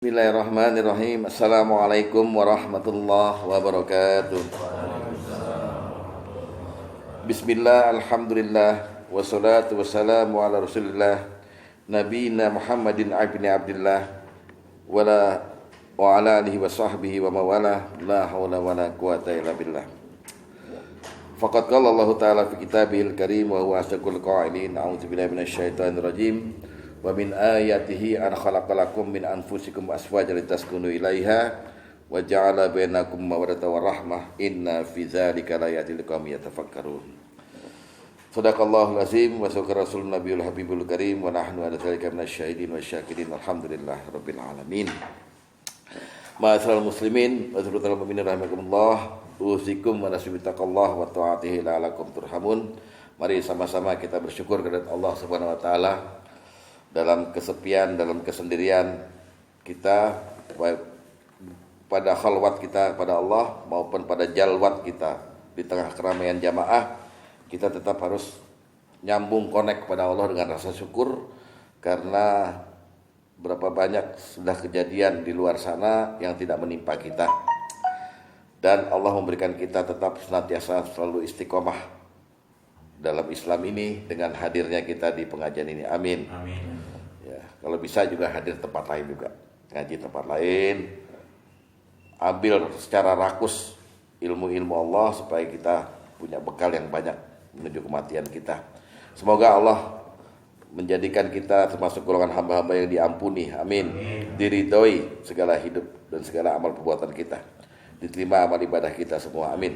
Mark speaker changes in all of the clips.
Speaker 1: Bismillahirrahmanirrahim. Assalamualaikum warahmatullahi wabarakatuh. Bismillah, alhamdulillah, wassalatu wassalamu ala rasulillah Nabina Muhammadin ibn Abdillah wa ala alihi wa sahbihi wa mawala la hawla wa la quwata illa billah. Faqad qala Allah ta'ala fi kitabihil karim wa huwa asdaqul qa'ilin. A'udzu billahi minasyaitonir rajim. Wa min ayatihi an khalaqalakum min anfusikum aswajan litaskunu ilaiha wa ja'ala bainakum mawaddatan wa rahmah inna fi dzalika laayatil liqaumin yatafakkarun. Shadaqallahul azim wa sadaqa rasulun nabiyul habibul karim wa nahnu ala dzalika minasyahidin wasyakirin alhamdulillah rabbil alamin. Ma'asyiral muslimin wa saudara mukminin rahimakumullah, usikum wa nasibi taqallah wa ta'atihi la'alakum turhamun. Mari sama-sama kita bersyukur kepada Allah Subhanahu wa taala dalam kesepian, dalam kesendirian kita, pada khalwat kita pada Allah maupun pada jalwat kita di tengah keramaian jamaah, kita tetap harus nyambung connect pada Allah dengan rasa syukur, karena berapa banyak sudah kejadian di luar sana yang tidak menimpa kita, dan Allah memberikan kita tetap senantiasa selalu istiqomah dalam Islam ini dengan hadirnya kita di pengajian ini. Amin. Amin. Ya, kalau bisa juga hadir tempat lain juga, ngaji tempat lain, ambil secara rakus ilmu-ilmu Allah supaya kita punya bekal yang banyak menuju kematian kita. Semoga Allah menjadikan kita termasuk golongan hamba-hamba yang diampuni. Amin. Diridhoi segala hidup dan segala amal perbuatan kita, diterima amal ibadah kita semua. Amin.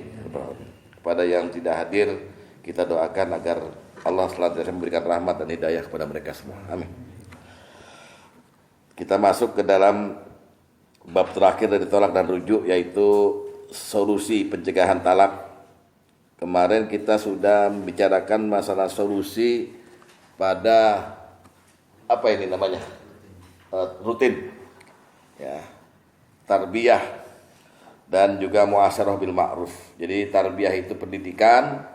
Speaker 1: Kepada yang tidak hadir, kita doakan agar Allah selanjutnya memberikan rahmat dan hidayah kepada mereka semua. Amin. Kita masuk ke dalam bab terakhir dari tolak dan rujuk, yaitu solusi pencegahan talak. Kemarin kita sudah membicarakan masalah solusi pada apa ini namanya, rutin, ya, tarbiyah dan juga muasyarah bil ma'ruf. Jadi tarbiyah itu pendidikan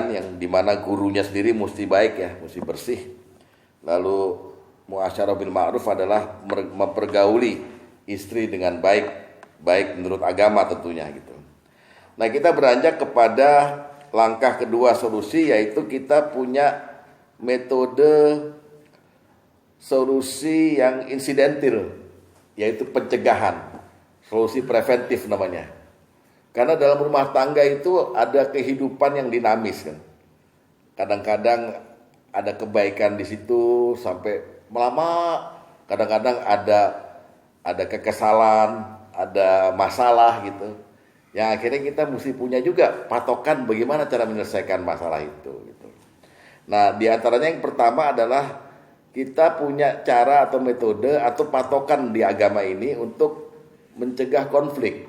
Speaker 1: yang dimana gurunya sendiri mesti baik, ya, mesti bersih. Lalu muasyarah bil ma'ruf adalah mempergauli istri dengan baik menurut agama tentunya gitu. Nah, kita beranjak kepada langkah kedua solusi, yaitu kita punya metode solusi yang insidentil, yaitu pencegahan, solusi preventif namanya. Karena dalam rumah tangga itu ada kehidupan yang dinamis kan. Kadang-kadang ada kebaikan di situ sampai lama, kadang-kadang ada kekesalan, ada masalah gitu. Yang akhirnya kita mesti punya juga patokan bagaimana cara menyelesaikan masalah itu gitu. Nah, di antaranya yang pertama adalah kita punya cara atau metode atau patokan di agama ini untuk mencegah konflik.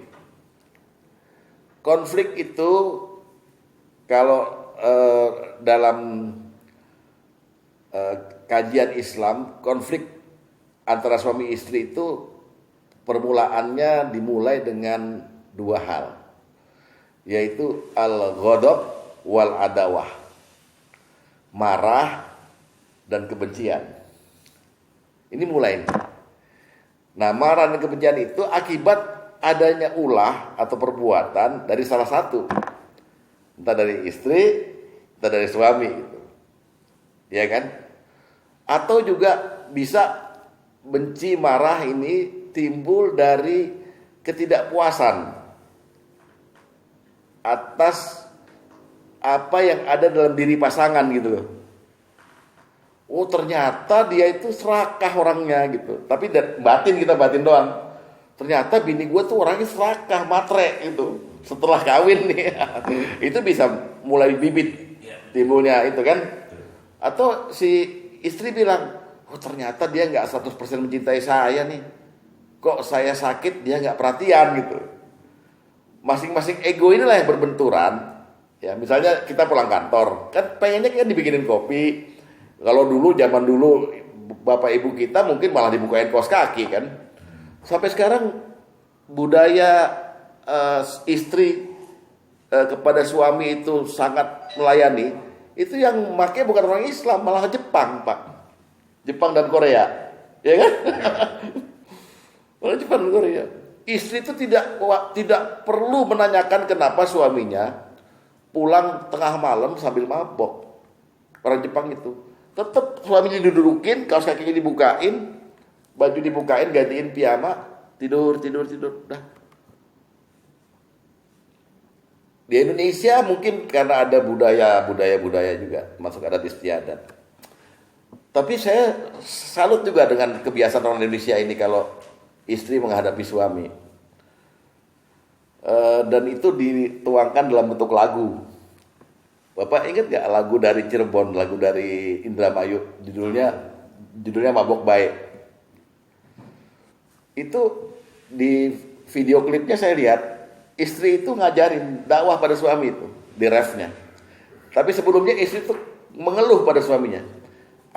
Speaker 1: Konflik itu kalau dalam kajian Islam, konflik antara suami istri itu permulaannya dimulai dengan dua hal, yaitu al-ghadab wal adawah, marah dan kebencian. Ini mulai. Nah, marah dan kebencian itu akibat adanya ulah atau perbuatan dari salah satu, entah dari istri, entah dari suami gitu. Ya kan? Atau juga bisa benci, marah ini timbul dari ketidakpuasan atas apa yang ada dalam diri pasangan gitu loh. Oh, ternyata dia itu serakah orangnya gitu. Tapi batin doang. Ternyata bini gue tuh orangnya serakah, matre gitu. Setelah kawin nih, itu bisa mulai bibit timbulnya itu kan. Atau si istri bilang, oh ternyata dia gak 100% mencintai saya nih. Kok saya sakit dia gak perhatian gitu. Masing-masing ego inilah yang berbenturan. Ya, misalnya kita pulang kantor, kan pengennya kan dibikinin kopi. Kalau zaman dulu bapak ibu kita mungkin malah dibukain kaos kaki kan. Sampai sekarang budaya istri kepada suami itu sangat melayani. Itu yang pakai bukan orang Islam, malah Jepang, Pak. Jepang dan Korea. Ya kan? Orang Jepang dan Korea. Istri itu tidak perlu menanyakan kenapa suaminya pulang tengah malam sambil mabok. Orang Jepang itu tetap suaminya didudukin, kaos kakinya dibukain, baju dibukain, gantiin piyama, tidur. Dah. Di Indonesia mungkin karena ada budaya juga, masuk adat istiadat. Tapi saya salut juga dengan kebiasaan orang Indonesia ini kalau istri menghadapi suami. Dan itu dituangkan dalam bentuk lagu. Bapak ingat gak lagu dari Cirebon, lagu dari Indramayu, judulnya Mabok Bae. Itu di video klipnya saya lihat, istri itu ngajarin dakwah pada suami itu, di refnya. Tapi sebelumnya istri itu mengeluh pada suaminya.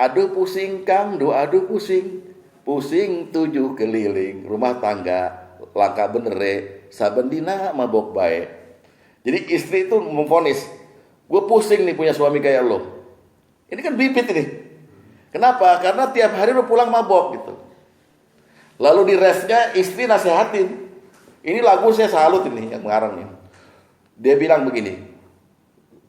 Speaker 1: Aduh pusing Kang, aduh pusing 7 keliling, rumah tangga, langka benere, saben dina mabok bae. Jadi istri itu memvonis, gue pusing nih punya suami kayak lo. Ini kan bibit ini. Kenapa? Karena tiap hari lo pulang mabok gitu. Lalu di refnya istri nasihatin. Ini lagu saya salut ini yang mengarangnya. Dia bilang begini,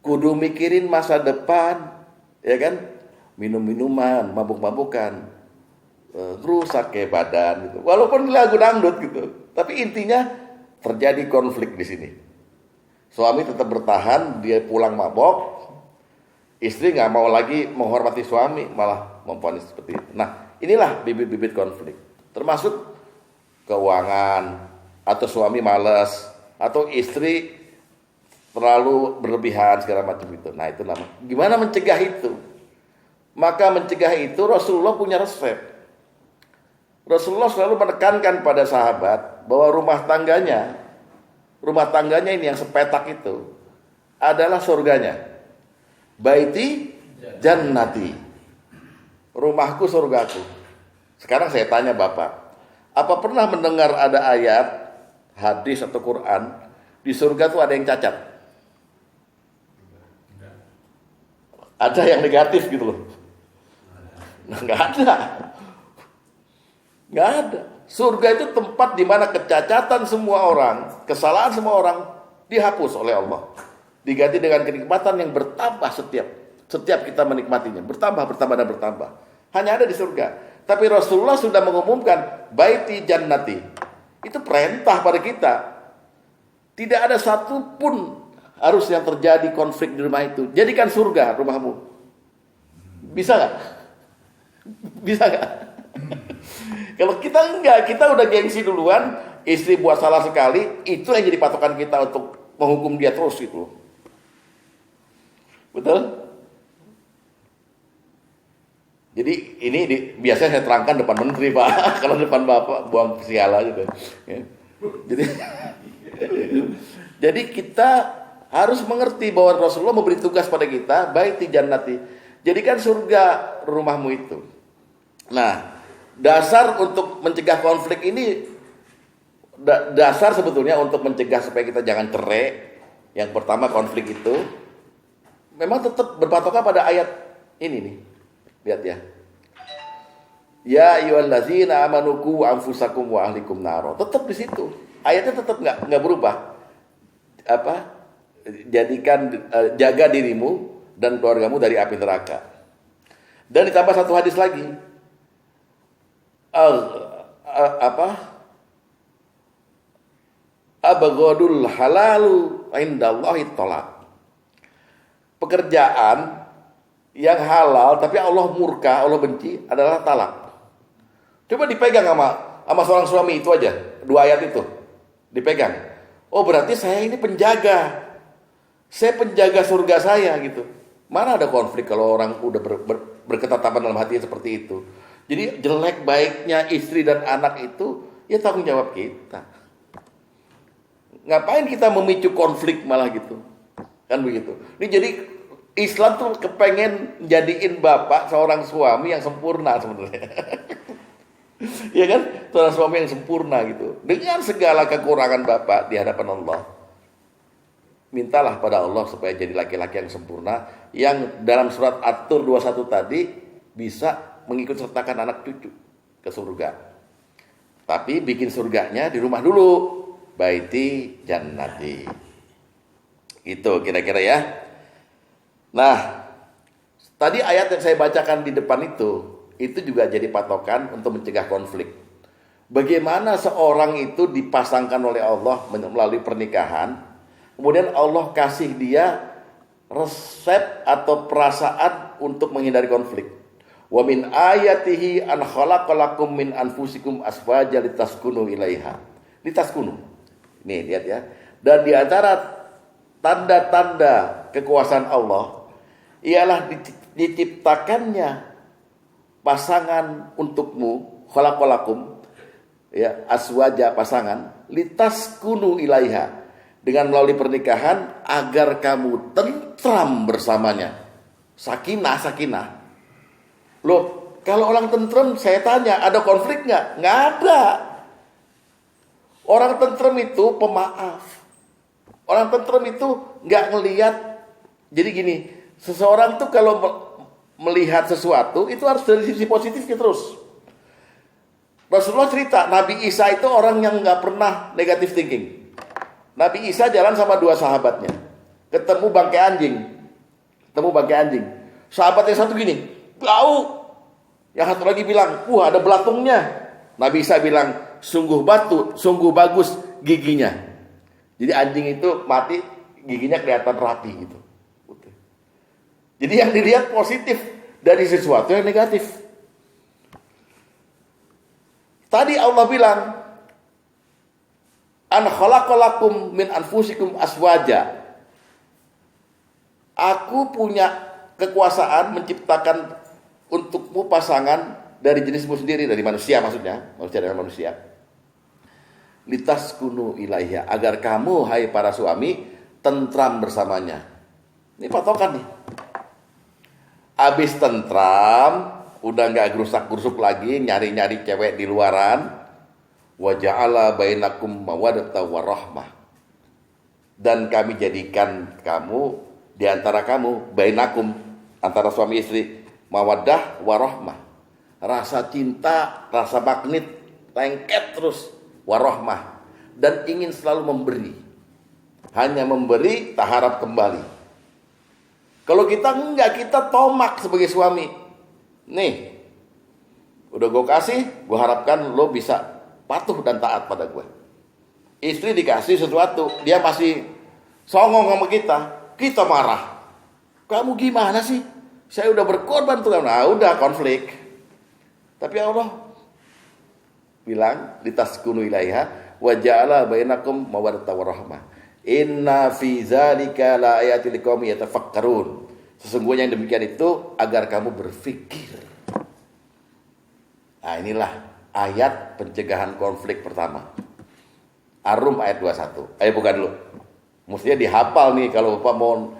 Speaker 1: kudu mikirin masa depan, ya kan? Minum-minuman, mabuk-mabukan, rusak kayak badan gitu. Walaupun lagu dangdut gitu, tapi intinya terjadi konflik di sini. Suami tetap bertahan, dia pulang mabok, istri nggak mau lagi menghormati suami, malah memvonis seperti itu. Nah, inilah bibit-bibit konflik, termasuk keuangan, atau suami malas, atau istri terlalu berlebihan segala macam itu. Nah, itu nama. Gimana mencegah itu? Maka mencegah itu Rasulullah punya resep. Rasulullah selalu menekankan pada sahabat bahwa rumah tangganya ini yang sepetak itu adalah surganya. Baiti jannati. Rumahku surgaku. Sekarang saya tanya Bapak, apa pernah mendengar ada ayat, hadis atau Quran di surga tuh ada yang cacat? Ada yang negatif gitu loh. Nah, nggak ada. Surga itu tempat di mana kecacatan semua orang, kesalahan semua orang dihapus oleh Allah, diganti dengan kenikmatan yang bertambah setiap kita menikmatinya, bertambah. Hanya ada di surga. Tapi Rasulullah sudah mengumumkan baiti jannati. Itu perintah pada kita. Tidak ada satu pun harus yang terjadi konflik di rumah itu. Jadikan surga rumahmu. Bisa nggak? Bisa nggak? Kalau kita enggak, kita udah gengsi duluan, istri buat salah sekali, itu yang jadi patokan kita untuk menghukum dia terus itu. Betul? Jadi ini biasanya saya terangkan depan menteri Pak, kalau depan Bapak buang siala gitu. Ya. Jadi kita harus mengerti bahwa Rasulullah memberi tugas pada kita, baiti jannati. Jadikan surga rumahmu itu. Nah, dasar untuk mencegah konflik ini, dasar sebetulnya untuk mencegah supaya kita jangan cerai. Yang pertama konflik itu memang tetap berpatokan pada ayat ini nih. Lihat ya. Ya ayyuhallazina amanu qu anfusakum wa ahlikum naro. Tetap di situ. Ayatnya tetap enggak berubah. Jaga dirimu dan keluargamu dari api neraka. Dan ditambah satu hadis lagi. Abghadul halalu indallahi thalaq. Pekerjaan yang halal tapi Allah murka, Allah benci adalah talak. Coba dipegang sama seorang suami itu aja, 2 ayat itu dipegang. Oh berarti saya ini penjaga. Saya penjaga surga saya gitu. Mana ada konflik kalau orang udah berketetapan dalam hatinya seperti itu. Jadi jelek baiknya istri dan anak itu ya tanggung jawab kita. Ngapain kita memicu konflik malah gitu. Kan begitu. Ini jadi Islam tuh kepengen jadiin bapak seorang suami yang sempurna sebenarnya. Ya kan? Seorang suami yang sempurna gitu. Dengan segala kekurangan bapak di hadapan Allah. Mintalah pada Allah supaya jadi laki-laki yang sempurna, yang dalam surat At-Tur 21 tadi bisa mengikut sertakan anak cucu ke surga. Tapi bikin surganya di rumah dulu. Baiti jannati. Itu kira-kira ya. Nah, tadi ayat yang saya bacakan di depan itu juga jadi patokan untuk mencegah konflik. Bagaimana seorang itu dipasangkan oleh Allah melalui pernikahan, kemudian Allah kasih dia resep atau perasaan untuk menghindari konflik. Wa min ayatihi an khalaqalakum min anfusikum aswaja litaskunu ilaiha. Litaskunu. Nih lihat ya. Dan di antara tanda-tanda kekuasaan Allah ialah diciptakannya pasangan untukmu, khalaqalakum, ya, aswaja pasangan, litaskunu ilaiha, dengan melalui pernikahan agar kamu tentram bersamanya. Sakinah. Loh, kalau orang tentram, saya tanya, ada konflik nggak? Nggak ada. Orang tentram itu pemaaf. Orang tentram itu nggak ngelihat. Jadi gini, seseorang tuh kalau melihat sesuatu itu harus dari sisi positifnya terus. Rasulullah cerita, Nabi Isa itu orang yang nggak pernah negatif thinking. Nabi Isa jalan sama dua sahabatnya, ketemu bangkai anjing. Sahabat yang satu gini, bau. Yang satu lagi bilang, wah ada belatungnya. Nabi Isa bilang, sungguh bagus giginya. Jadi anjing itu mati, giginya kelihatan rapi gitu. Jadi yang dilihat positif dari sesuatu yang negatif. Tadi Allah bilang, an khalaqalakum min anfusikum aswaja. Aku punya kekuasaan menciptakan untukmu pasangan dari jenismu sendiri, dari manusia maksudnya, manusia dengan manusia. Litaskunu ilaiha, agar kamu hai para suami tentram bersamanya. Ini patokan nih. Abis tentram, udah nggak gerusak-gerusuk lagi, nyari-nyari cewek di luaran. Wa ja'ala bainakum mawaddata warahmah. Dan kami jadikan kamu di antara kamu, bainakum, antara suami istri, mawaddah warahmah. Rasa cinta, rasa magnet, lengket terus, warahmah. Dan ingin selalu memberi. Hanya memberi, tak harap kembali. Kalau kita enggak, kita tomak sebagai suami. Nih, udah gue kasih, gue harapkan lo bisa patuh dan taat pada gue. Istri dikasih sesuatu, dia masih songong sama kita marah. Kamu gimana sih? Saya udah berkorban tuh. Nah, udah konflik. Tapi Allah bilang, litaskunu ilaiha wa ja'ala bainakum mawaddata warahmah. Inna fi dzalika laayatil liqaumin yatafakkarun. Sesungguhnya yang demikian itu agar kamu berpikir. Nah, inilah ayat pencegahan konflik pertama. Ar-Rum ayat 21. Ayo buka dulu. Mestinya dihafal nih kalau Bapak mau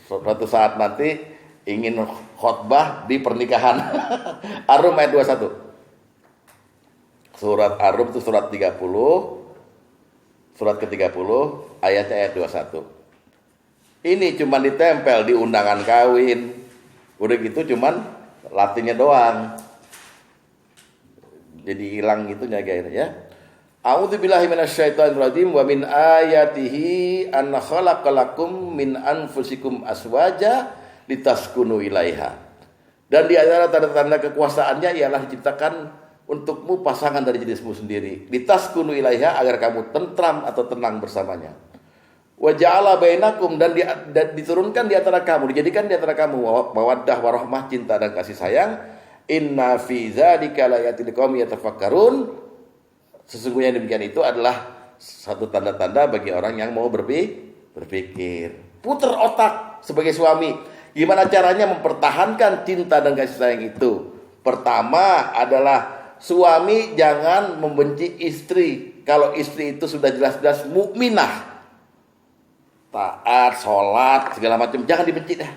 Speaker 1: suatu saat nanti ingin khotbah di pernikahan. Ar-Rum ayat 21. Surat Ar-Rum itu surat 30. Surat ke-30 ayatnya ayat 21. Ini cuman ditempel di undangan kawin. Udah gitu cuman latihnya doang. Jadi hilang gitunya guys ya. A'udzubillahi minasyaitonirrajim wa min ayatihi an khalaqalakum min anfusikum aswaja litaskunu ilaiha. Dan di antara tanda-tanda kekuasaannya ialah diciptakan untukmu pasangan dari jenismu sendiri. Litaskunu ilaiha, agar kamu tentram atau tenang bersamanya. Wa ja'ala bainakum, dan diturunkan di antara kamu, dijadikan di antara kamu mawaddah warahmah, cinta dan kasih sayang. Inna fi dzalika laayatil liqaumin yatafakkarun. Sesungguhnya demikian itu adalah satu tanda-tanda bagi orang yang mau berpikir. Putar otak sebagai suami. Gimana caranya mempertahankan cinta dan kasih sayang itu? Pertama adalah suami jangan membenci istri. Kalau istri itu sudah jelas-jelas mukminah, taat, sholat, segala macam, jangan dibenci dah.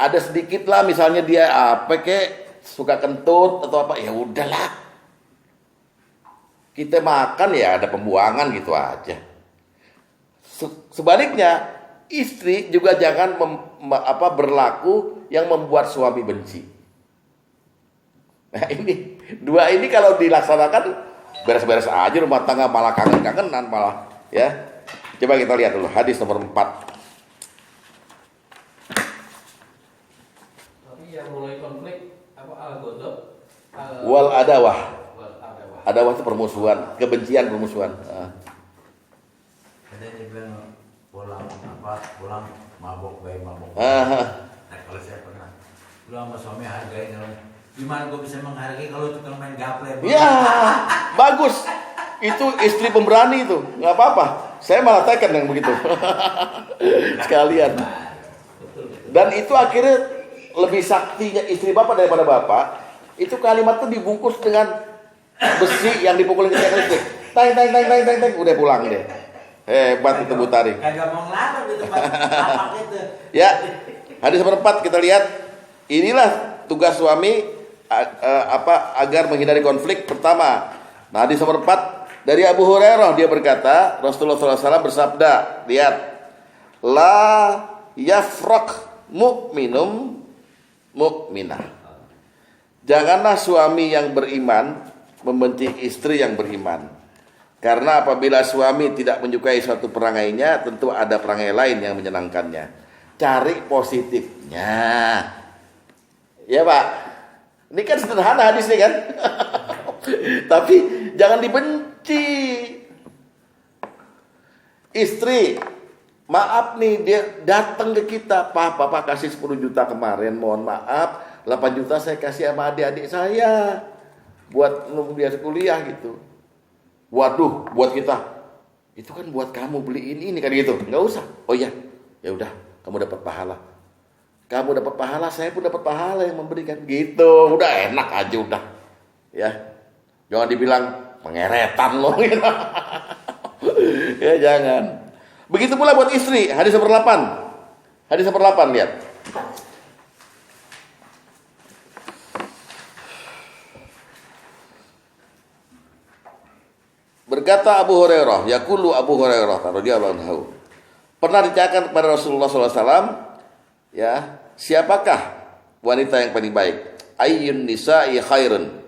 Speaker 1: Ada sedikit lah, misalnya dia suka kentut atau apa, ya udahlah. Kita makan ya ada pembuangan gitu aja. Sebaliknya, istri juga jangan berlaku yang membuat suami benci. Nah ini, dua ini kalau dilaksanakan beres-beres aja rumah tangga malah kangen-kangenan malah ya. Coba kita lihat dulu hadis nomor 4.
Speaker 2: Tapi yang mulai konflik apa al-ghadab?
Speaker 1: Wal adawah.
Speaker 2: Wal adawah.
Speaker 1: Adawah itu permusuhan, kebencian, permusuhan.
Speaker 3: Ada yang bilang pulang mabok baik mabok.
Speaker 1: Ah.
Speaker 3: Nah, kalau saya pernah pulang sama suami hargain kalau gimana gue bisa menghargai kalau tukang main gaple?
Speaker 1: Ya, bagus. Itu istri pemberani itu, nggak apa-apa. Saya malah teken yang begitu. Sekalian. Dan itu akhirnya lebih saktinya istri bapak daripada bapak. Itu kalimat itu dibungkus dengan besi yang dipukulin ke tiang listrik. Teng, udah pulang deh. Hebat itu Bu Tari.
Speaker 3: Kagak mau ngelarang gitu Pak itu.
Speaker 1: Ya, hadis nomor 4 kita lihat. Inilah tugas suami agar menghindari konflik. Pertama, nah hadis nomor 4 dari Abu Hurairah, dia berkata, Rasulullah SAW bersabda, lihat, la yafraq mu'minum mu'minah. Janganlah suami yang beriman membenci istri yang beriman. Karena apabila suami tidak menyukai suatu perangainya, tentu ada perangai lain yang menyenangkannya. Cari positifnya. Ya Pak, ini kan sederhana hadisnya kan. Tapi jangan dibenci. Istri, maaf nih, dia datang ke kita, Papa kasih 10 juta kemarin, mohon maaf, 8 juta saya kasih sama adik-adik saya buat biaya kuliah gitu. Waduh, buat kita. Itu kan buat kamu beliin ini kan gitu. Enggak usah. Oh iya, ya udah, kamu dapat pahala. Kamu dapat pahala, saya pun dapat pahala yang memberikan gitu. Udah enak aja udah. Ya. Jangan dibilang pengeretan loh gitu. Ya jangan. Begitu pula buat istri, hadis nomor 8. Hadis nomor 8 lihat. Berkata Abu Hurairah, yaqulu Abu Hurairah radhiyallahu anhu. Pernah ditanyakan kepada Rasulullah SAW, ya, siapakah wanita yang paling baik? Ayyun nisa'i khairun.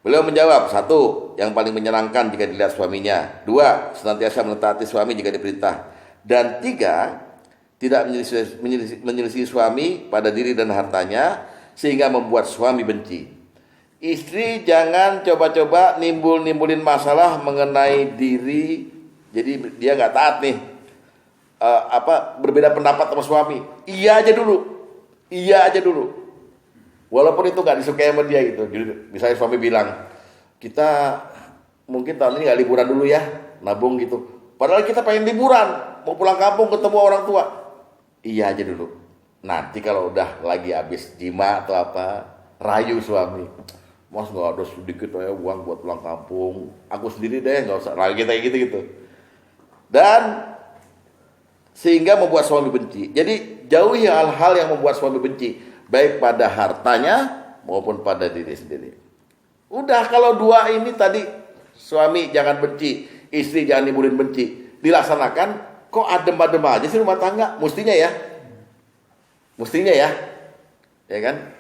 Speaker 1: Beliau menjawab, 1, yang paling menyenangkan jika dilihat suaminya. 2, senantiasa menetaati suami jika diperintah. Dan 3, tidak menyelisih suami pada diri dan hartanya sehingga membuat suami benci. Istri jangan coba-coba nimbulin masalah mengenai diri. Jadi dia nggak taat nih, berbeda pendapat sama suami. Iya aja dulu. Walaupun itu nggak disukai sama dia gitu. Jadi misalnya suami bilang, kita mungkin tahun ini nggak liburan dulu ya, nabung gitu. Padahal kita pengen liburan, mau pulang kampung ketemu orang tua. Iya aja dulu. Nanti kalau udah lagi habis jima atau apa, rayu suami. Mas nggak ada sedikit ya uang buat pulang kampung. Aku sendiri deh, nggak usah. Lagi kita gitu. Dan sehingga membuat suami benci. Jadi jauhi hal-hal yang membuat suami benci, baik pada hartanya maupun pada diri sendiri. Udah, kalau 2 ini tadi, suami jangan benci, istri jangan nimbulin benci, dilaksanakan, kok adem-adem aja sih rumah tangga? Mestinya ya, ya kan?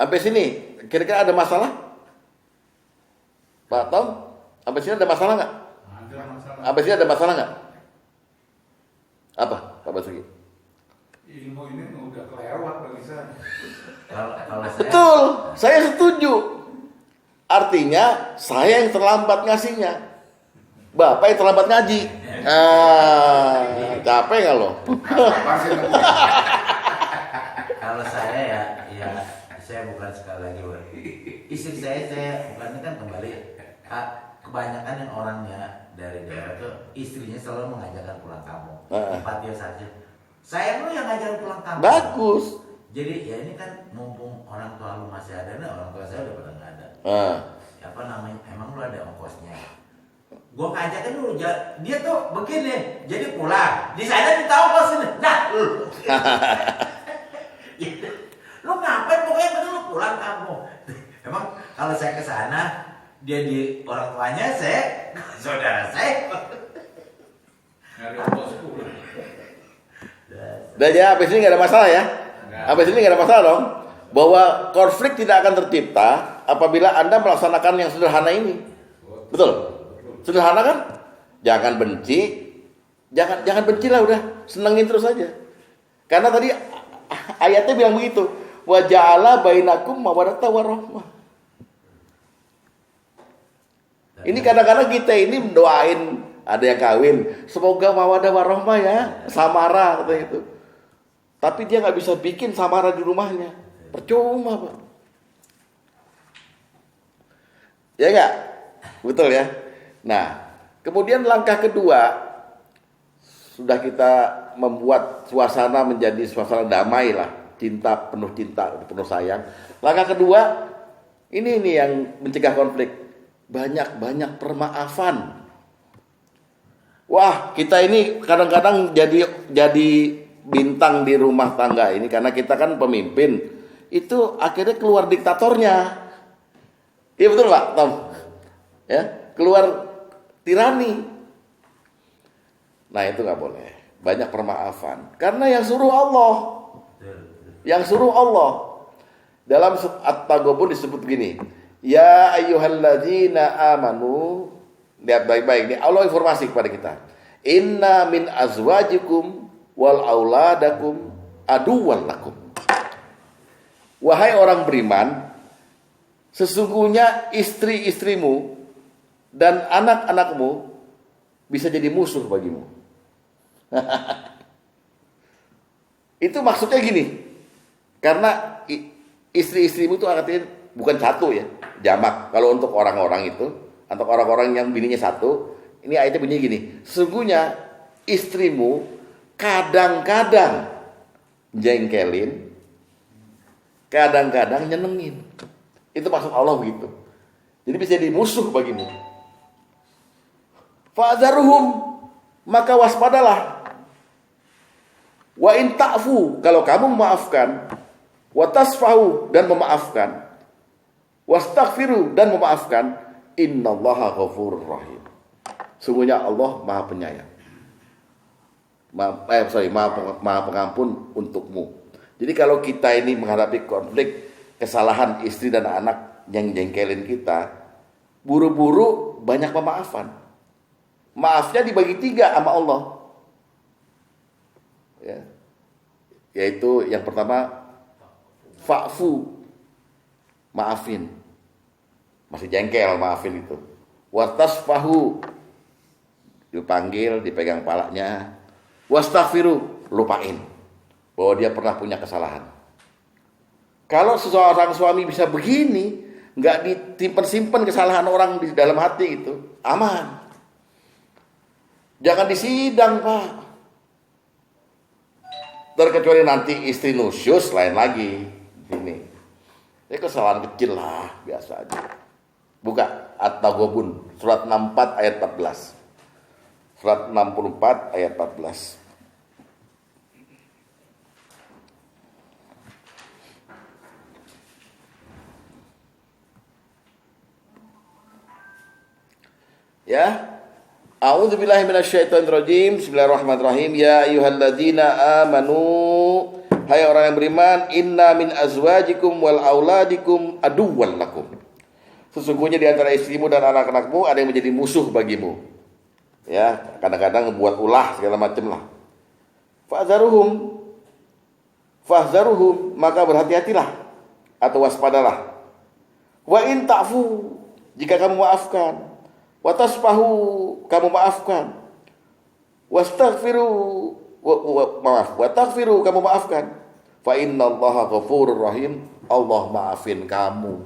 Speaker 1: Sampai sini, kira-kira ada masalah? Pak Tom, sampai sini ada masalah nggak? Sampai sini ada masalah nggak? Apa, Pak Basuki?
Speaker 4: Ilmu ini udah kelewat bagi saya.
Speaker 3: Kalau
Speaker 1: Betul, saya setuju. Artinya saya yang terlambat ngasihnya, Bapak yang terlambat ngaji. Capek nggak lo?
Speaker 3: Kalau saya ya saya bukan sekali lagi istri saya bukannya kan kembali kebanyakan yang orangnya dari daerah itu istrinya selalu mengajarkan pulang kampung. Tempat dia saja. Saya lu yang ngajarin pulang kampung.
Speaker 1: Bagus.
Speaker 3: Jadi ya ini kan mumpung orang tua lu masih ada, nah orang tua saya udah pada nggak ada. Apa namanya? Emang lu ada ongkosnya? Gua ngajakin lu, dia tuh begini, jadi pulang. Di sana kita ongkos ini. Nah, lu. Lu ngapain pokoknya betul lu pulang kampung. Emang kalau saya ke sana, dia di orang tuanya, saya saudara saya.
Speaker 4: Nyari ongkos pulang.
Speaker 1: Udah ya, habis ini nggak ada masalah ya. Habis ini nggak ada masalah dong. Bahwa konflik tidak akan tercipta apabila Anda melaksanakan yang sederhana ini. Betul? Sederhana kan? Jangan benci. Jangan benci lah udah. Senengin terus aja. Karena tadi ayatnya bilang begitu. Wa ja'ala bainakum mawaddata warahmah. Ini kadang-kadang kita ini mendoain ada yang kawin, semoga mawaddah warahmah ya, samara katanya itu. Tapi dia nggak bisa bikin samara di rumahnya, percuma Pak. Ya nggak, betul ya. Nah, kemudian langkah kedua, sudah kita membuat suasana menjadi suasana damai lah, cinta, penuh sayang. Langkah kedua, ini yang mencegah konflik. Banyak permaafan. Wah, kita ini kadang-kadang jadi bintang di rumah tangga ini karena kita kan pemimpin. Itu akhirnya keluar diktatornya. Iya betul Pak Tom? Ya, keluar tirani. Nah, itu nggak boleh. Banyak permaafan. Karena yang suruh Allah. Yang suruh Allah. Dalam At-Taghabun disebut begini. Ya ayyuhalladzina amanu, lihat baik-baik nih, Allah informasi kepada kita. Inna min azwajikum wal auladakum aduwwan lakum. Wahai orang beriman, sesungguhnya istri-istrimu dan anak-anakmu bisa jadi musuh bagimu. Itu maksudnya gini. Karena istri-istrimu itu artinya bukan satu ya, jamak. Kalau untuk orang-orang itu, untuk orang-orang yang bininya satu, ini ayatnya bunyinya gini. Sesungguhnya istrimu kadang-kadang jengkelin, kadang-kadang nyenengin. Itu maksud Allah begitu. Jadi bisa jadi musuh bagimu. Fa'dharuhum, maka waspadalah. Wa in ta'fu, kalau kamu memaafkan, wa tasfahu, dan memaafkan, wastaghfiru, dan memaafkan, innallaha ghafurur rahim. Sungguhnya Allah Maha Penyayang. Maha Pengampun untukmu. Jadi kalau kita ini menghadapi konflik, kesalahan istri dan anak yang jengkelin kita, buru-buru banyak pemaafan. Maafnya dibagi 3 sama Allah. Ya. Yaitu yang pertama, fa'fu, maafin. Masih jengkel, maafin itu. Watasfahu, dipanggil, dipegang palanya. Wastaghfiru, lupain bahwa dia pernah punya kesalahan. Kalau seseorang suami bisa begini, nggak disimpan kesalahan orang di dalam hati itu, aman. Jangan disidang Pak. Terkecuali nanti istri nusyus, lain lagi. Ini kesalahan kecil lah, biasa aja. Buka At-Taghabun, surat 64 ayat 14. Surat 64 ayat 14. Ya. A'udzubillahi minasyaitonirrajim. Bismillahirrahmanirrahim. Ya ayyuhalladzina amanu, hai orang yang beriman, inna min azwajikum wal auladikum aduwwan lakum. Sesungguhnya di antara istrimu dan anak-anakmu ada yang menjadi musuh bagimu. Ya, kadang-kadang membuat ulah segala macam lah. Fahzaruhum, maka berhati-hatilah atau waspadalah. Wa in ta'fu, jika kamu maafkan. Wa tasfahu, kamu maafkan. Wastaghfiru, wa taghfiru, kamu maafkan. Fa innallaha ghafurur rahim, Allah maafin kamu.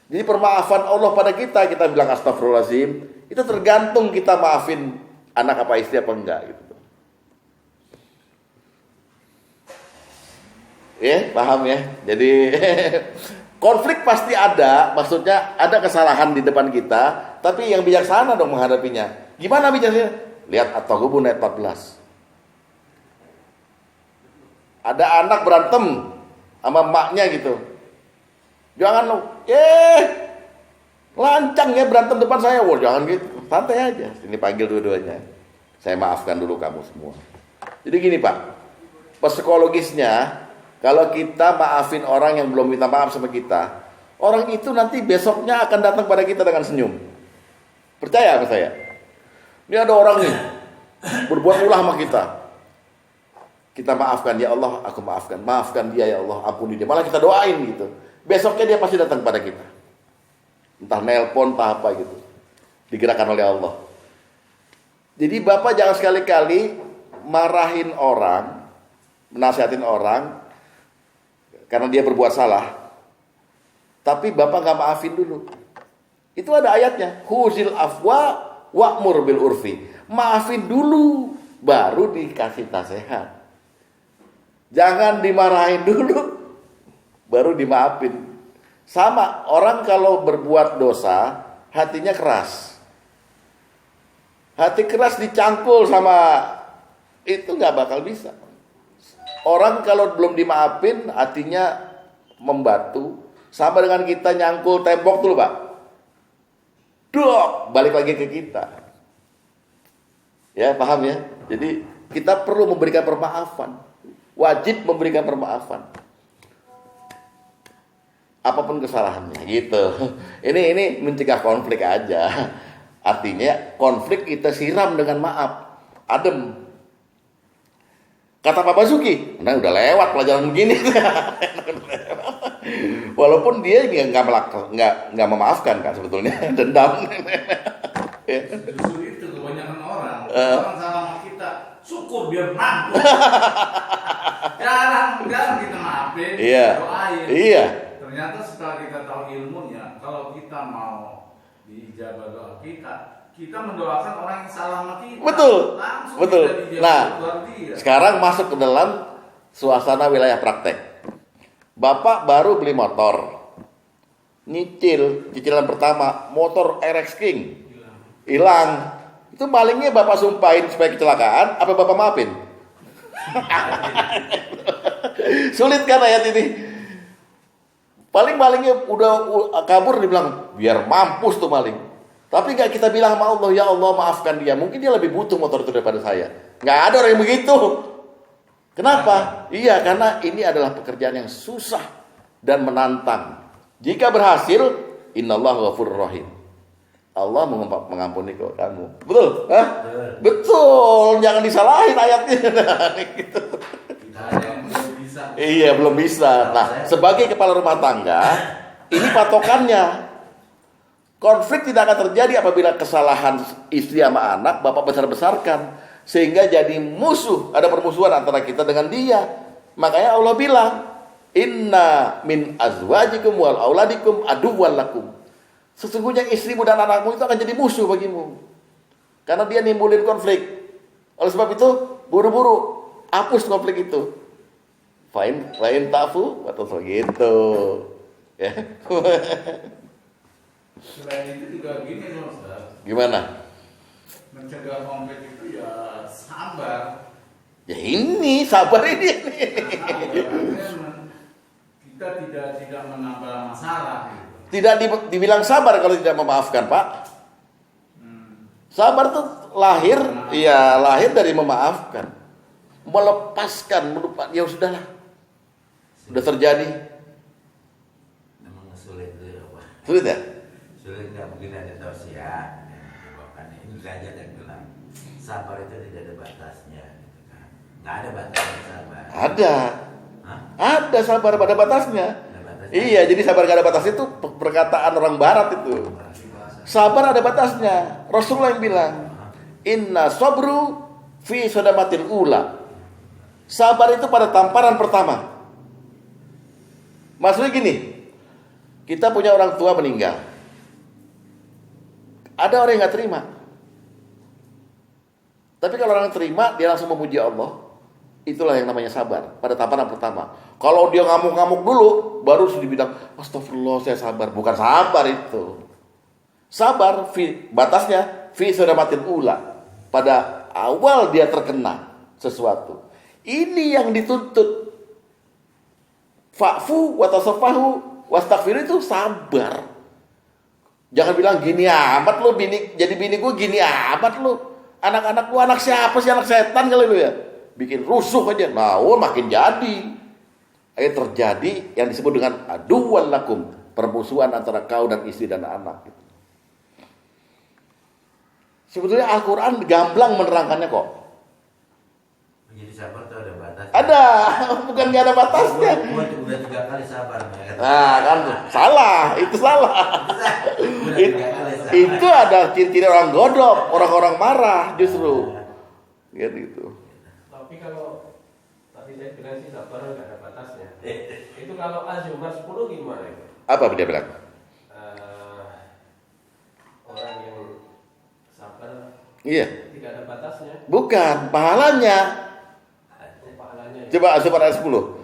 Speaker 1: Jadi permaafan Allah pada kita bilang astagfirullahaladzim, itu tergantung kita maafin anak apa istri apa enggak gitu. Ya, paham ya? Jadi konflik pasti ada, maksudnya ada kesalahan di depan kita, tapi yang bijaksana dong menghadapinya. Gimana bijaksana? Lihat At-Taghabun ayat 14. Ada anak berantem sama emaknya gitu. Jangan lo, lancang ya berantem depan saya. Wah, jangan gitu, santai aja. Ini panggil dua-duanya. Saya maafkan dulu kamu semua. Jadi gini Pak, psikologisnya, kalau kita maafin orang yang belum minta maaf sama kita, orang itu nanti besoknya akan datang pada kita dengan senyum. Percaya apa saya? Ini ada orang nih berbuat ulah sama kita. Kita maafkan, ya Allah, aku maafkan. Maafkan dia ya Allah, ampuni dia. Malah kita doain gitu. Besoknya dia pasti datang pada kita. Entah nelpon, entah apa gitu. Digerakkan oleh Allah. Jadi Bapak jangan sekali-kali marahin orang, menasihatin orang karena dia berbuat salah. Tapi Bapak gak maafin dulu. Itu ada ayatnya. Khuzil afwa wa'mur bil urfi. Maafin dulu, baru dikasih nasihat. Jangan dimarahin dulu, baru dimaafin. Sama, orang kalau berbuat dosa, hatinya keras. Hati keras dicangkul sama itu gak bakal bisa. Orang kalau belum dimaafin, hatinya membatu. Sama dengan kita nyangkul tembok dulu Pak. Dok, balik lagi ke kita. Ya, paham ya? Jadi kita perlu memberikan permaafan. Wajib memberikan permaafan. Apapun kesalahannya, gitu. Ini mencegah konflik aja. Artinya konflik kita siram dengan maaf, adem. Kata Pak Basuki, nah udah lewat pelajaran begini. Walaupun dia nggak memaafkan kan sebetulnya, dendam.
Speaker 4: Justru itu kebanyakan orang. Orang salah sama kita, syukur biar mampu. jarang kita maafin,
Speaker 1: Iya.
Speaker 4: doain.
Speaker 1: Iya.
Speaker 4: Ternyata setelah kita tahu ilmunya, kalau kita mau diijabah doa kita mendoakan orang yang salah sama kita.
Speaker 1: Betul.
Speaker 4: Langsung
Speaker 1: Betul.
Speaker 4: kita dijabah
Speaker 1: Nah,
Speaker 4: luar dia.
Speaker 1: sekarang masuk ke dalam suasana wilayah praktek. Bapak baru beli motor. Cicilan pertama, motor RX King. Hilang. Itu malingnya Bapak sumpahin supaya kecelakaan, apa Bapak maafin? Sulit kan ayat ini? Paling malingnya udah kabur, dibilang biar mampus tuh maling. Tapi gak kita bilang sama Allah, ya Allah maafkan dia. Mungkin dia lebih butuh motor itu daripada saya. Gak ada orang yang begitu. Kenapa? Iya, karena ini adalah pekerjaan yang susah dan menantang. Jika berhasil, innallaha ghafurur rahim. Allah mengampuni kamu. Betul? Hah? Betul. Jangan disalahin ayatnya. Gitu.
Speaker 4: Tidak ada yang belum bisa.
Speaker 1: Iya, belum bisa. Nah, sebagai kepala rumah tangga, ini patokannya. Konflik tidak akan terjadi apabila kesalahan istri sama anak Bapak besar-besarkan sehingga jadi musuh, ada permusuhan antara kita dengan dia. Makanya Allah bilang, inna min azwajikum wal auladikum aduwwan lakum. Sesungguhnya istrimu dan anakmu itu akan jadi musuh bagimu. Karena dia nimbulin konflik. Oleh sebab itu, buru-buru hapus konflik itu. Lain ta'fu atau gitu. Ya.
Speaker 4: Selain itu juga gini loh, Ustaz.
Speaker 1: Gimana?
Speaker 4: Mencegah konflik itu ya sabar.
Speaker 1: Ya ini sabar ini.
Speaker 4: Kita tidak menambah masalah gitu.
Speaker 1: Tidak dibilang sabar kalau tidak memaafkan, Pak. Sabar tuh lahir dari memaafkan. Melepaskan, melupakan, ya sudahlah. Sudah terjadi.
Speaker 3: Memang sulit itu apa?
Speaker 1: Sulit ya?
Speaker 3: Sulit nggak mungkin ada tausiah. Ini derajat yang bilang sabar itu tidak ada batasnya, gitu kan? Nggak ada batasnya sabar.
Speaker 1: Ada.
Speaker 3: Hah?
Speaker 1: Ada sabar pada batasnya.
Speaker 3: Ada batasnya.
Speaker 1: Iya, jadi sabar gak ada batasnya itu perkataan orang barat itu. Sabar ada batasnya. Rasulullah yang bilang, inna sabru fi sodamatil ula. Sabar itu pada tamparan pertama. Maksudnya gini, kita punya orang tua meninggal. Ada orang yang gak terima. Tapi kalau orang yang terima, dia langsung memuji Allah. Itulah yang namanya sabar pada tamparan pertama. Kalau dia ngamuk-ngamuk dulu, baru sudah dibilang, astagfirullah saya sabar. Bukan sabar itu. Sabar, batasnya, fi sodamatil ula. Pada awal dia terkena sesuatu. Ini yang dituntut. Fa'fu wa tasafahu wastaghfir itu sabar. Jangan bilang gini amat lu jadi bini gue gini amat lu. Anak-anak lu anak siapa sih, anak setan kali lu ya. Bikin rusuh aja. Nah, makin jadi. Akhirnya terjadi yang disebut dengan aduwwan lakum. permusuhan antara kau dan istri dan anak. Gitu. Sebetulnya Al-Quran gamblang menerangkannya kok.
Speaker 3: Jadi sabar tuh ada batas.
Speaker 1: Ada, bukan nggak ada batasnya.
Speaker 3: Gua udah 3 kali sabar.
Speaker 1: Nah kan, salah, itu salah.
Speaker 3: Udah 3 kali sabar.
Speaker 1: Itu ada ciri-ciri orang godok, orang-orang marah justru. Gitu.
Speaker 2: Tapi kalau tadi saya bilang sih sabar nggak ada batasnya. Itu kalau Az-Zumar 10 gimana itu?
Speaker 1: Apa dia bilang?
Speaker 2: Orang yang sabar
Speaker 1: Iya.
Speaker 2: tidak ada batasnya.
Speaker 1: Bukan, pahalanya.
Speaker 2: Pahalanya.
Speaker 1: Coba Az-Zumar ayat 10.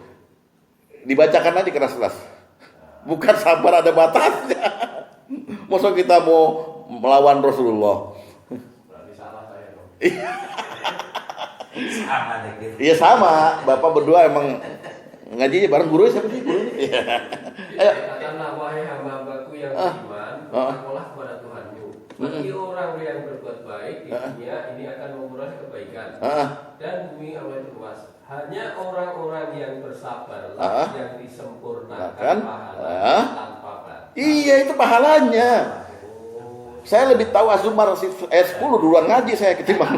Speaker 1: Dibacakan aja keras-keras. Bukan sabar ada batasnya. Masa kita mau melawan Rasulullah?
Speaker 2: Berarti salah saya dong.
Speaker 3: Sama deh gitu.
Speaker 1: Iya sama, Bapak berdua emang ngajinya bareng guru siapa sih? Iya. Ayo.
Speaker 2: Katakanlah wahai hamba-hambaku yang beriman, bertakwalah kepada Tuhanmu. Bagi orang yang berbuat baik di dunia ini akan menguras kebaikan. Dan bumi Allah itu luas. Hanya orang-orang yang bersabarlah yang disempurnakan pahala tanpa batas.
Speaker 1: Iya itu pahalanya. Saya lebih tahu Az-Zumar ayat 10 duluan ngaji saya ketimbang.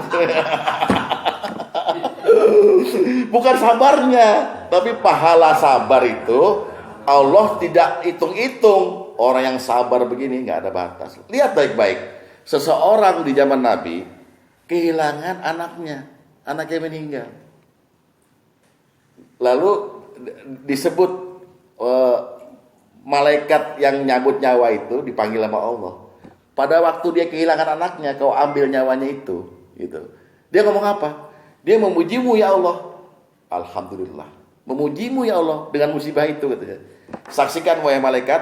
Speaker 1: Bukan sabarnya, tapi pahala sabar itu Allah tidak hitung-hitung. Orang yang sabar begini nggak ada batas. Lihat baik-baik. Seseorang di zaman Nabi kehilangan anaknya meninggal. Lalu disebut malaikat yang nyabut nyawa itu dipanggil sama Allah. Pada waktu dia kehilangan anaknya, kau ambil nyawanya itu, gitu. Dia ngomong apa? Dia memujimu ya Allah. Alhamdulillah. Memujimu ya Allah dengan musibah itu, katanya. Saksikan wahai malaikat,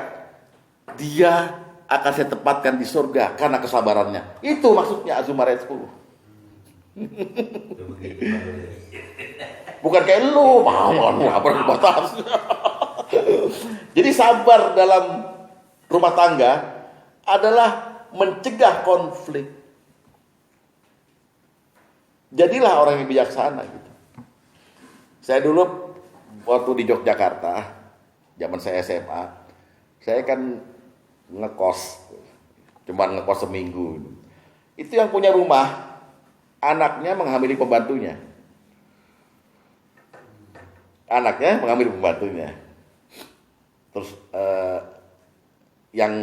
Speaker 1: dia akan saya tempatkan di surga karena kesabarannya. Itu maksudnya Az-Zumar ayat 10. Bukan kayak lu, apa batas. Jadi sabar dalam rumah tangga adalah mencegah konflik. Jadilah orang yang bijaksana gitu. Saya dulu waktu di Yogyakarta, zaman saya SMA, saya kan ngekos, cuman ngekos seminggu. Itu yang punya rumah, anaknya menghamili pembantunya. Terus yang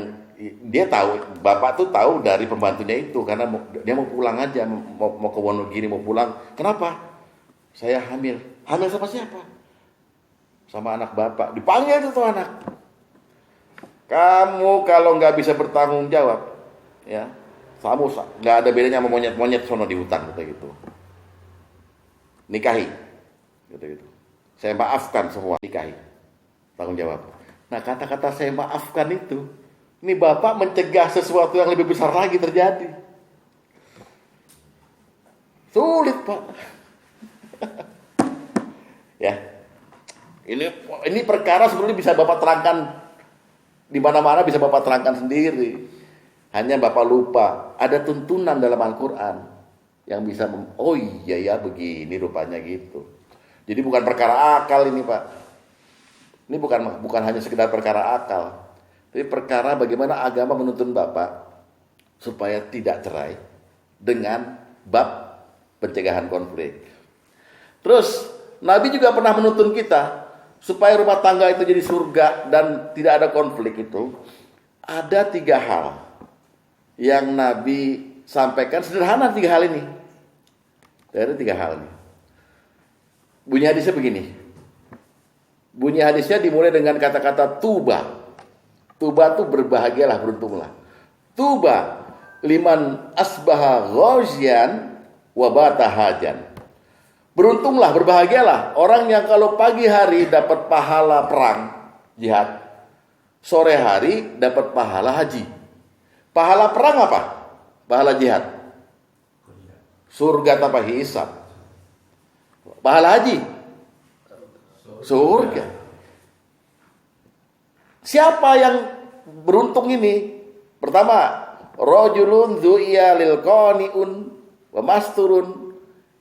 Speaker 1: dia tahu, bapak tuh tahu dari pembantunya itu karena dia mau pulang aja, mau ke Wonogiri mau pulang. Kenapa? Saya hamil. Hamil sama siapa? Sama anak bapak. Dipanggil itu tuh anak. Kamu kalau nggak bisa bertanggung jawab, ya, kamu nggak ada bedanya sama monyet-monyet sono di hutan gitu. Nikahi, gitu. Saya maafkan semua, nikahi, tanggung jawab. Nah kata-kata saya maafkan itu, ini bapak mencegah sesuatu yang lebih besar lagi terjadi. Sulit pak. Ya, ini perkara sebenarnya bisa bapak terangkan di mana-mana, bisa bapak terangkan sendiri. Hanya bapak lupa ada tuntunan dalam Al-Quran yang bisa oh iya ya begini rupanya gitu. Jadi bukan perkara akal ini pak. Ini bukan hanya sekedar perkara akal, tapi perkara bagaimana agama menuntun bapak supaya tidak cerai dengan bab pencegahan konflik. Terus Nabi juga pernah menuntun kita supaya rumah tangga itu jadi surga dan tidak ada konflik itu. Ada 3 hal yang Nabi sampaikan, sederhana 3 hal ini. Dari 3 hal ini. Bunyi hadisnya begini. Bunyi hadisnya dimulai dengan kata-kata tuba. Tuba itu berbahagialah, beruntunglah. Tuba liman asbaha ghazian wa bata hajan. Beruntunglah, berbahagialah orang yang kalau pagi hari dapat pahala perang, jihad. Sore hari dapat pahala haji. Pahala perang apa? Pahala jihad. Surga tanpa hisab. Pahala haji. Surga. Siapa yang beruntung ini? Pertama, rajulun dzu'iya lil qani'un wa masturun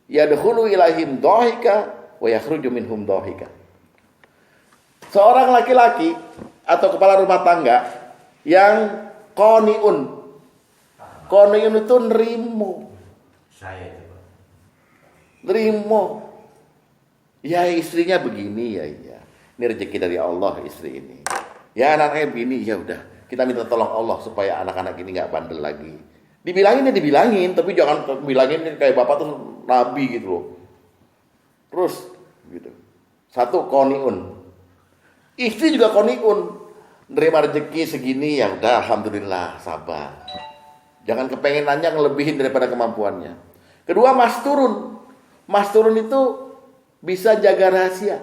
Speaker 1: yadkhulu ilaihim dhahika wa yakhruju minhum dhahika. Seorang laki-laki atau kepala rumah tangga yang qoniun. Qoniun itu nerimo.
Speaker 3: Saya itu Pak.
Speaker 1: Nerimo. Ya istrinya begini ya. Ini rezeki dari Allah istri ini. Ya anaknya begini ya udah. Kita minta tolong Allah supaya anak-anak ini nggak bandel lagi. Dibilangin ya dibilangin, tapi jangan bilangin kayak bapak tuh nabi gitu loh. Terus gitu. Satu qoniun. Istri juga qoniun. Nerima rezeki segini ya udah alhamdulillah sabar. Jangan kepengenannya ngelebihin daripada kemampuannya. Kedua masturun. Masturun itu bisa jaga rahasia.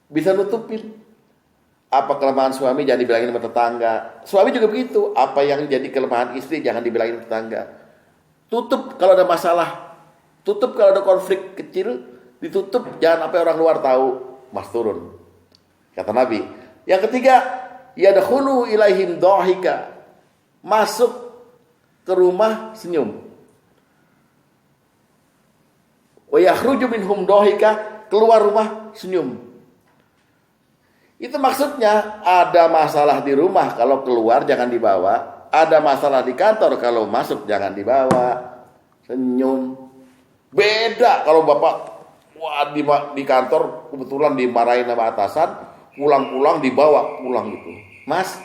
Speaker 1: Bisa nutupin. Apa kelemahan suami jangan dibilangin sama tetangga. Suami juga begitu. Apa yang jadi kelemahan istri jangan dibilangin tetangga. Tutup kalau ada masalah. Tutup kalau ada konflik kecil. Ditutup jangan sampai orang luar tahu. Masturun. Kata Nabi. Yang ketiga, yadkhulu ilaihim dhahika. Masuk ke rumah senyum. Wa yakhruju minhum dhahika, keluar rumah senyum. Itu maksudnya ada masalah di rumah kalau keluar jangan dibawa, ada masalah di kantor kalau masuk jangan dibawa. Senyum. Beda kalau Bapak di kantor kebetulan dimarahin sama atasan, pulang-pulang dibawa pulang gitu. Mas,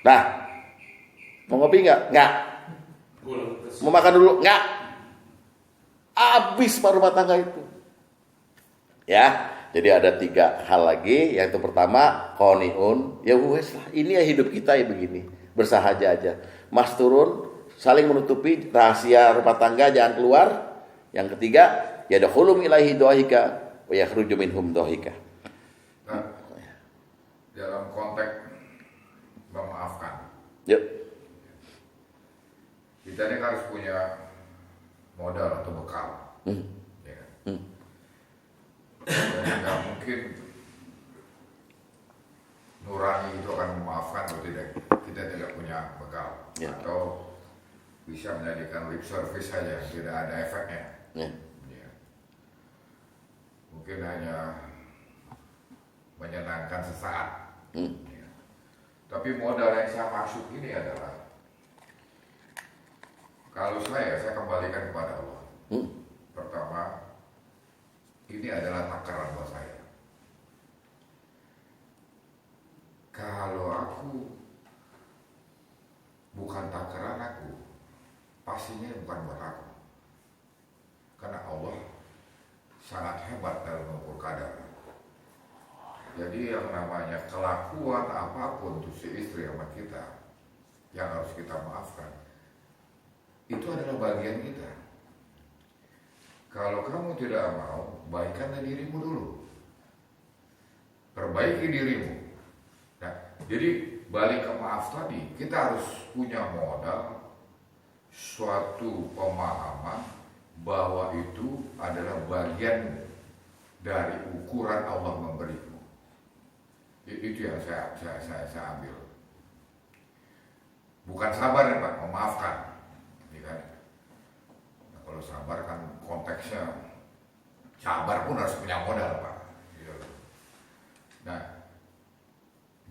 Speaker 1: nah, mau ngopi nggak? Nggak. Mau makan dulu? Nggak. Abis pak rumah tangga itu. Ya, jadi ada 3 hal lagi. Yaitu pertama, qoniun. Ya wes lah, ini ya hidup kita ya begini. Bersahaja aja. Masturun, saling menutupi rahasia rumah tangga jangan keluar. Yang ketiga, yadkhulu ilaihi dhahika wa yakhruju minhum dhahika.
Speaker 5: Nah, dalam konteks memaafkan,
Speaker 1: Yuk.
Speaker 5: kita ini harus punya modal atau bekal, ya kan? Jadi nggak mungkin nurani itu akan memaafkan kalau kita tidak punya bekal,
Speaker 1: Ya.
Speaker 5: atau bisa menjadikan lip service saja, tidak ada efeknya.
Speaker 1: Ya.
Speaker 5: Ya. Mungkin hanya menyenangkan sesaat. Ya. Tapi modal yang saya maksud ini adalah kalau saya kembalikan kepada Allah. Pertama, ini adalah takaran buat saya. Kalau aku bukan takaran aku, pastinya bukan buat aku. Karena Allah sangat hebat dalam mengukur kadar. Jadi yang namanya kelakuan apapun untuk si istri sama kita yang harus kita maafkan, itu adalah bagian kita. Kalau kamu tidak mau, baikkanlah dirimu dulu. Perbaiki dirimu. Nah, jadi balik ke maaf tadi, kita harus punya modal suatu pemahaman bahwa itu adalah bagian dari ukuran Allah memberimu. Itu yang saya ambil. Bukan sabar ya Pak, memaafkan. Ya kan? Nah, kalau sabar kan konteksnya sabar pun harus punya modal Pak. Gitu. Nah,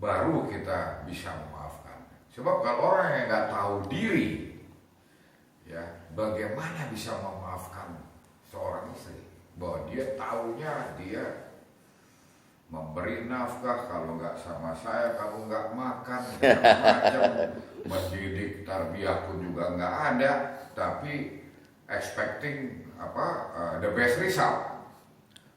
Speaker 5: baru kita bisa memaafkan. Sebab kalau orang yang nggak tahu diri, ya bagaimana bisa memaafkan seorang istri? Bahwa dia taunya dia memberi nafkah, kalau nggak sama saya kamu nggak makan, macam mendidik tarbiyah pun juga nggak ada, tapi expecting the best result,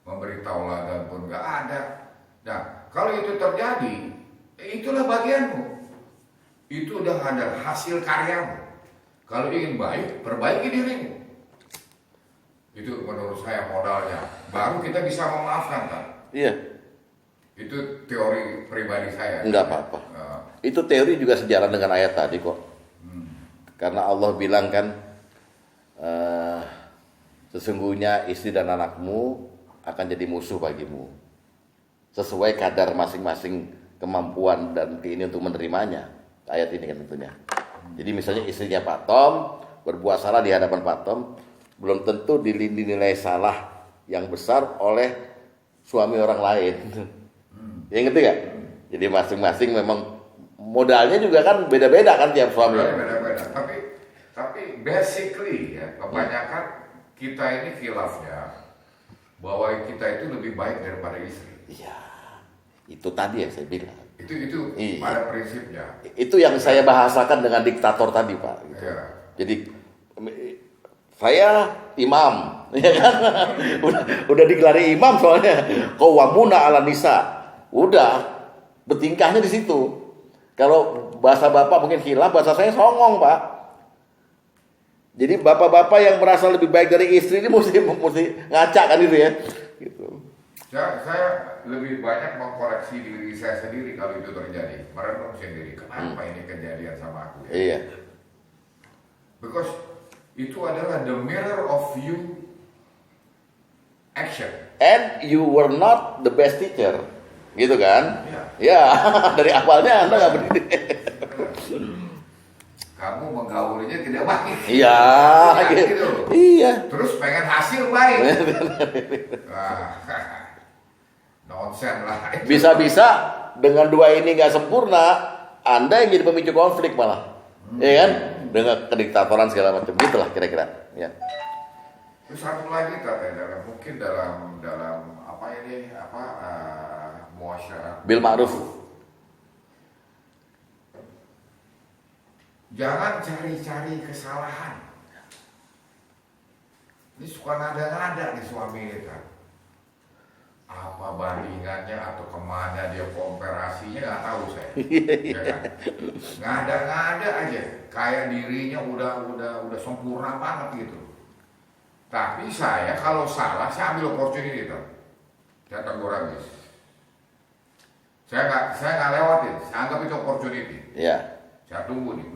Speaker 5: memberi tauladan pun nggak ada. Nah kalau itu terjadi, itulah bagianmu, itu udah ada hasil karyamu. Kalau ingin baik, perbaiki dirimu. Itu menurut saya modalnya. Baru kita bisa memaafkan kan?
Speaker 1: Iya.
Speaker 5: Itu teori pribadi saya.
Speaker 1: Enggak apa-apa. Itu teori juga sejalan dengan ayat tadi kok. Karena Allah bilang kan, sesungguhnya istri dan anakmu akan jadi musuh bagimu. Sesuai kadar masing-masing kemampuan dan keinginan untuk menerimanya. Ayat ini kan tentunya. Jadi misalnya istrinya Pak Tom berbuat salah di hadapan Pak Tom, belum tentu dinilai salah yang besar oleh suami orang lain. Yang ngerti gak? Jadi masing-masing memang modalnya juga kan beda-beda kan tiap suami.
Speaker 5: Beda-beda. Tapi basically ya, kebanyakan kita ini khilafnya bahwa kita itu lebih baik daripada istri.
Speaker 1: Iya. Itu tadi yang saya bilang.
Speaker 5: Itu
Speaker 1: Iya.
Speaker 5: pada prinsipnya.
Speaker 1: Itu yang saya bahasakan dengan diktator tadi, Pak. Gitu.
Speaker 5: Iya.
Speaker 1: Jadi saya imam, ya kan? udah digelari imam soalnya. Qawwamuna 'ala nisa. Udah bertingkahnya di situ. Kalau bahasa Bapak mungkin hilaf, bahasa saya songong, Pak. Jadi bapak-bapak yang merasa lebih baik dari istri ini mesti ngaca kan itu ya. Gitu.
Speaker 5: Saya lebih banyak mengkoreksi diri saya sendiri kalau itu terjadi. Merenung sendiri, kenapa ini kejadian sama aku ya?
Speaker 1: Iya.
Speaker 5: Because itu adalah the mirror of you action.
Speaker 1: And you were not the best teacher. Gitu kan?
Speaker 5: Iya.
Speaker 1: Ya, dari awalnya Anda nggak berdidik.
Speaker 5: Kamu menggaulinya tidak baik.
Speaker 1: Iya,
Speaker 5: gitu.
Speaker 1: Iya.
Speaker 5: Terus pengen hasil baik. Nonsen lah.
Speaker 1: Bisa-bisa dengan dua ini nggak sempurna, Anda yang jadi pemicu konflik malah. Iya kan? Dengan kediktatoran segala macam. Gitulah kira-kira. Ya.
Speaker 5: Terus satu lagi mungkin dalam apa ini muasyarah
Speaker 1: Bil ma'ruf.
Speaker 5: Jangan cari-cari kesalahan. Ini suka nada-nada nih suami kita. Apa bandingannya atau kemana dia komparasinya nggak tahu saya. Ya kan? Ngada-ngada aja, kayak dirinya udah sempurna banget gitu. Tapi saya kalau salah, saya ambil opportunity itu. Saya tegur habis. Saya nggak lewatin, saya anggap itu opportunity.
Speaker 1: Ya.
Speaker 5: Saya tunggu nih.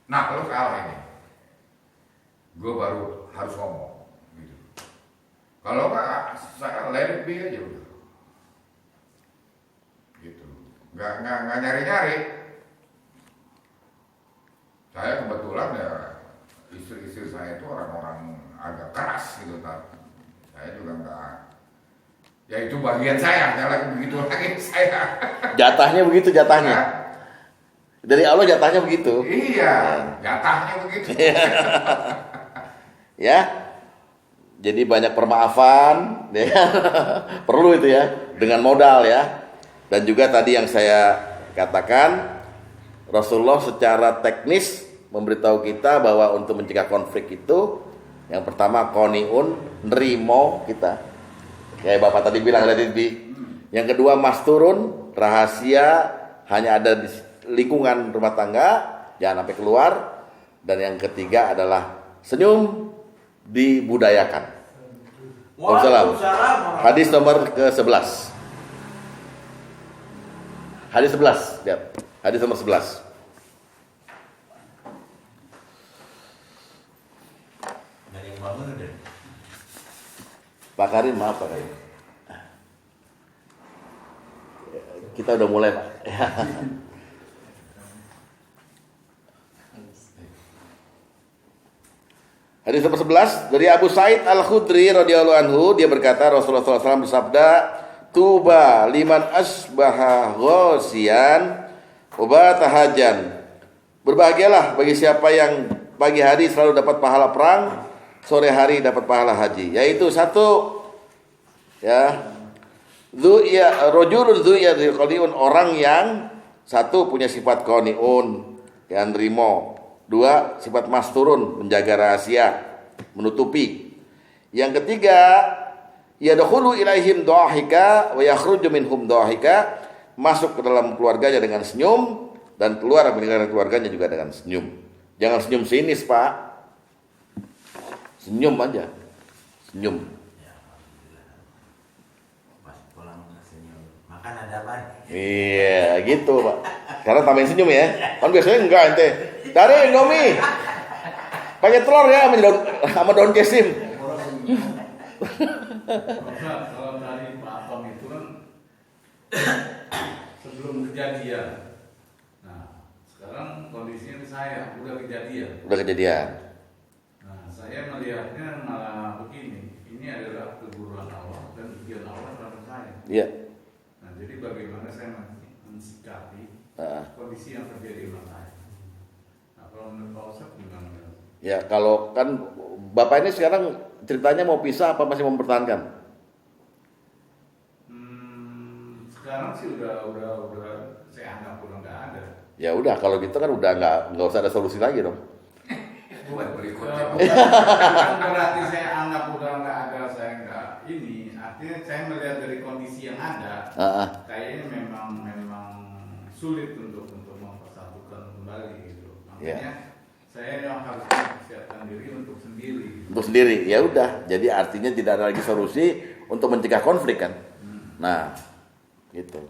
Speaker 5: Nah, kalau salah ini, gue baru harus ngomong. Gitu. Kalau nggak, saya let it be aja udah. Gitu. Nggak nyari-nyari. Saya kebetulan ya istri-istri saya itu orang-orang agak keras gitu kan. Saya juga nggak. Ya itu bagian saya, saya lagi begitu lagi saya.
Speaker 1: Jatahnya begitu jatahnya. Dari Allah jatahnya begitu.
Speaker 5: Iya, jatahnya begitu.
Speaker 1: Ya. Jadi banyak permaafan, ya. Perlu itu ya, dengan modal ya. Dan juga tadi yang saya katakan, Rasulullah secara teknis memberitahu kita bahwa untuk mencegah konflik itu, yang pertama qoniun, nerimo kita. Kayak Bapak tadi bilang, yang kedua masturun, rahasia hanya ada di lingkungan rumah tangga, jangan sampai keluar. Dan yang ketiga adalah senyum dibudayakan. Waalaikumsalam. Hadis nomor ke-11. Hadis 11, lihat. Hadis nomor 11.
Speaker 3: Dari yang bangun udah.
Speaker 1: Pak Karim, maaf Pak Karim. Kita udah mulai, Pak. Hadis nomor 11 dari Abu Sa'id Al-Khudri radhiyallahu anhu, dia berkata Rasulullah SAW bersabda, "Tuba liman asbaha ghasiyan wa tahajan." Berbahagialah bagi siapa yang pagi hari selalu dapat pahala perang, sore hari dapat pahala haji. Yaitu satu, ya, rajulun qaniun, orang yang satu punya sifat qaniun, yang nerimo. Dua, sifat masturun, menjaga rahasia, menutupi. Yang ketiga, yadkhulu ilaihim dhahika wa yakhruju minhum dhahika, masuk ke dalam keluarganya dengan senyum dan keluar meninggalkan keluarganya juga dengan senyum. Jangan senyum sinis, Pak. Senyum aja. Senyum.
Speaker 3: Ya, alhamdulillah. Pas pulang senyum. Makan ada apa?
Speaker 1: Iya, gitu, Pak. Karena tambahin senyum ya. Kan biasanya enggak ente. Dari Indomie. Pakai telur ya sama daun kesim.
Speaker 4: Kalau tadi Pak Atom itu kan sebelum kejadian. Nah, sekarang kondisinya saya udah kejadian.
Speaker 1: Udah kejadian.
Speaker 4: Nah, saya melihatnya malah begini. Ini adalah teguran Allah dan ujian Allah terhadap saya.
Speaker 1: Iya.
Speaker 4: Nah, jadi bagaimana saya sikapi
Speaker 1: Ah.
Speaker 4: kondisi yang terjadi masalah. Nah, kalau menurut Pak Ustadz gimana?
Speaker 1: Ya kalau kan bapak ini sekarang ceritanya mau pisah apa masih mempertahankan?
Speaker 4: Sekarang sih udah saya anggap udah nggak ada.
Speaker 1: Ya udah kalau gitu kan udah nggak usah ada solusi lagi dong.
Speaker 5: Buat berikutnya.
Speaker 4: Bukan berarti saya anggap udah nggak ada, saya nggak ini. Artinya saya melihat dari kondisi yang ada, kayaknya memang sulit untuk mempersatukan kembali gitu. Makanya saya yang harus mempersiapkan diri untuk sendiri.
Speaker 1: Untuk sendiri, ya udah. Jadi artinya tidak ada lagi solusi untuk mencegah konflik kan. Nah, gitu.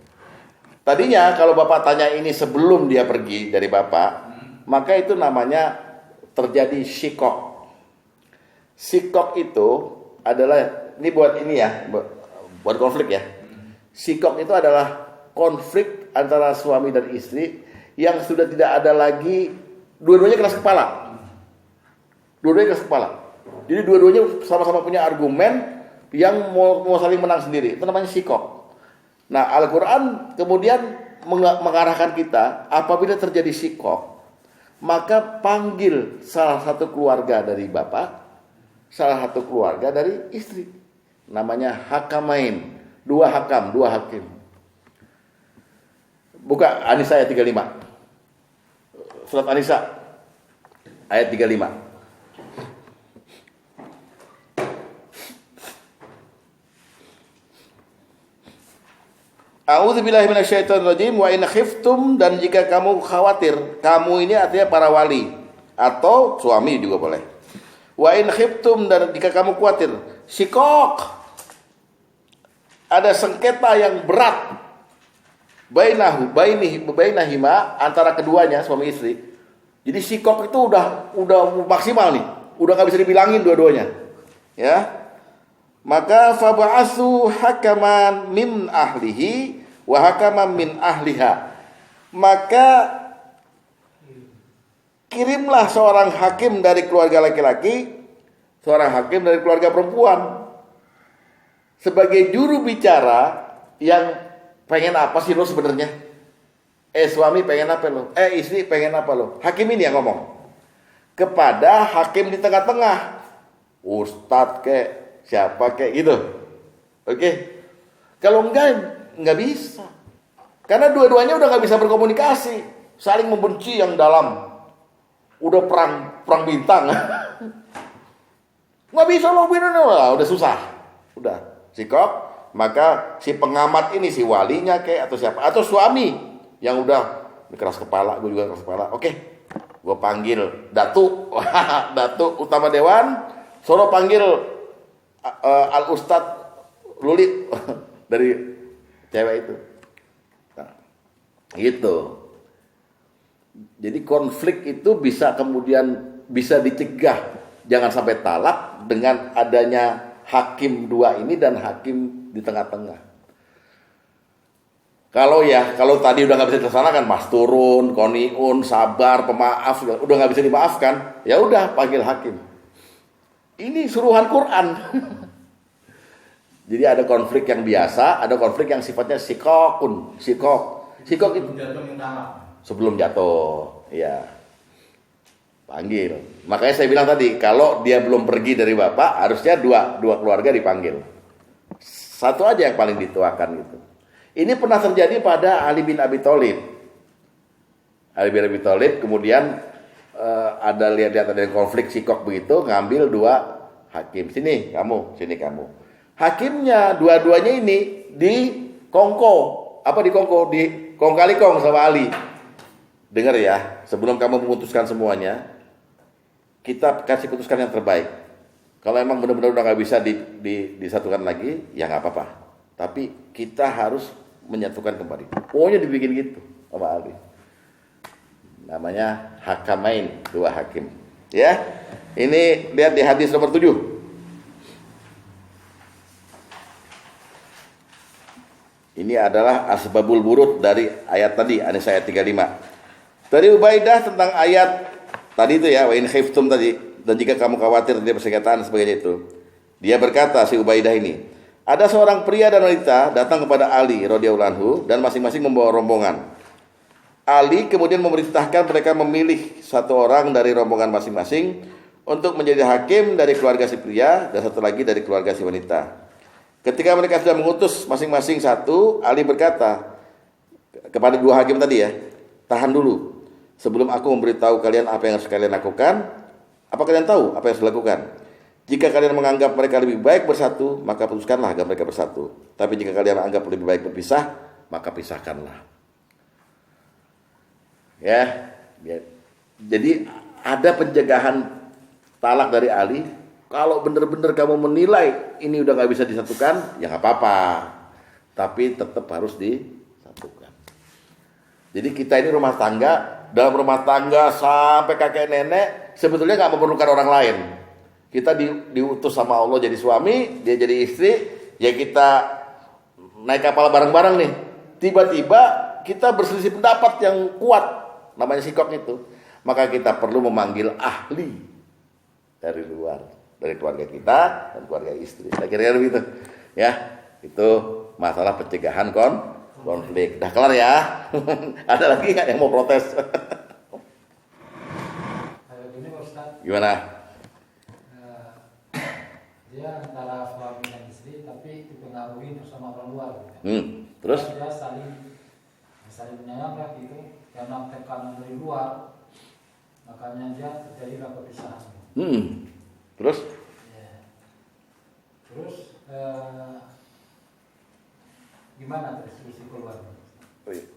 Speaker 1: Tadinya kalau bapak tanya ini sebelum dia pergi dari bapak, maka itu namanya terjadi syikok. Syikok itu adalah ini buat ini ya, buat konflik ya. Syikok itu adalah konflik antara suami dan istri yang sudah tidak ada lagi, dua-duanya keras kepala. Dua-duanya keras kepala. Jadi dua-duanya sama-sama punya argumen yang mau saling menang sendiri. Itu namanya syikok. Nah, Al-Quran kemudian mengarahkan kita, apabila terjadi syikok, maka panggil salah satu keluarga dari bapak, salah satu keluarga dari istri. Namanya hakamain, dua hakim. Buka An-Nisa ayat 35. Surat An-Nisa ayat 35. A'udzubillahi minasyaitonirrajim wa in khiftum, dan jika kamu khawatir, kamu ini artinya para wali atau suami juga boleh. Wa in khiftum, dan jika kamu khawatir, syikok, ada sengketa yang berat bainahima, antara keduanya suami istri. Jadi syikok itu udah maksimal nih, udah nggak bisa dibilangin dua-duanya. Ya. Maka fab'asu hakaman min ahlihi wa hakaman min ahliha. Maka kirimlah seorang hakim dari keluarga laki-laki, seorang hakim dari keluarga perempuan, sebagai juru bicara yang pengen apa sih lo sebenarnya? Suami pengen apa lo? Istri pengen apa lo? Hakim ini yang ngomong kepada hakim di tengah-tengah, ustadz kek, siapa kayak gitu. Oke. Kalau enggak bisa. Karena dua-duanya udah nggak bisa berkomunikasi, saling membenci yang dalam. Udah perang bintang. Nggak bisa lo udah susah. Udah sikap, maka si pengamat ini, si walinya kayak atau siapa, atau suami yang udah keras kepala, gue juga keras kepala. Oke. Gue panggil Datu utama dewan, Solo panggil Al-Ustadz Lulit dari cewek itu. Nah, gitu. Jadi konflik itu bisa dicegah, jangan sampai talak dengan adanya hakim dua ini dan hakim di tengah-tengah. Kalau tadi udah nggak bisa dilaksanakan, mas turun, koniun, sabar, pemaaf, udah nggak bisa dimaafkan, ya udah panggil hakim. Ini suruhan Quran. Jadi ada konflik yang biasa, ada konflik yang sifatnya sikok itu sebelum jatuh, ya panggil. Makanya saya bilang tadi, kalau dia belum pergi dari bapak, harusnya dua keluarga dipanggil. Satu aja yang paling dituakan gitu. Ini pernah terjadi pada Ali bin Abi Thalib. Ali bin Abi Thalib kemudian ada lihat ada konflik sikok begitu, ngambil dua hakim, sini kamu. Hakimnya dua-duanya ini dikong kali kong sama Ali. Dengar ya, sebelum kamu memutuskan semuanya, kita kasih putuskan yang terbaik. Kalau emang benar-benar udah nggak bisa disatukan lagi, ya nggak apa-apa. Tapi kita harus menyatukan kembali. Pokoknya dibikin gitu sama Ali. Namanya hakamain, dua hakim. Ya, ini lihat di hadis nomor 7. Ini adalah asbabul wurud dari ayat tadi, An-Nisa ayat 35. Dari Ubaidah tentang ayat tadi itu ya, wa in khiftum tadi, dan jika kamu khawatir dia persengketaan sebagainya itu. Dia berkata, si Ubaidah ini, ada seorang pria dan wanita datang kepada Ali radhiyallahu anhu dan masing-masing membawa rombongan. Ali kemudian memerintahkan mereka memilih satu orang dari rombongan masing-masing untuk menjadi hakim dari keluarga si pria dan satu lagi dari keluarga si wanita. Ketika mereka sudah mengutus masing-masing satu, Ali berkata kepada dua hakim tadi ya, tahan dulu. Sebelum aku memberitahu kalian apa yang harus kalian lakukan, apa kalian tahu apa yang harus dilakukan? Jika kalian menganggap mereka lebih baik bersatu, maka putuskanlah agar mereka bersatu. Tapi jika kalian anggap lebih baik berpisah, maka pisahkanlah. Ya. Jadi ada pencegahan talak dari Ali. Kalau benar-benar kamu menilai ini udah nggak bisa disatukan, ya nggak apa-apa. Tapi tetap harus disatukan. Jadi kita ini rumah tangga, dalam rumah tangga sampai kakek nenek sebetulnya nggak memerlukan orang lain. Kita diutus sama Allah jadi suami, dia jadi istri, ya kita naik kapal bareng-bareng nih. Tiba-tiba kita berselisih pendapat yang kuat, namanya sikok itu. Maka kita perlu memanggil ahli dari luar, dari keluarga kita dan keluarga istri. Saya kira begitu. Ya, itu masalah pencegahan konflik. Dah kelar ya. Ada lagi nggak yang mau protes?
Speaker 6: Gini Pak Ustaz,
Speaker 1: Gimana?
Speaker 6: dia antara suami dan istri tapi dipengaruhi bersama orang luar.
Speaker 1: Terus?
Speaker 6: Dia saling menyayang lah gitu, karena tekanan dari luar, makanya dia terjadilah perpisahan.
Speaker 1: Terus?
Speaker 6: Ya. Terus gimana terus solusi keluar?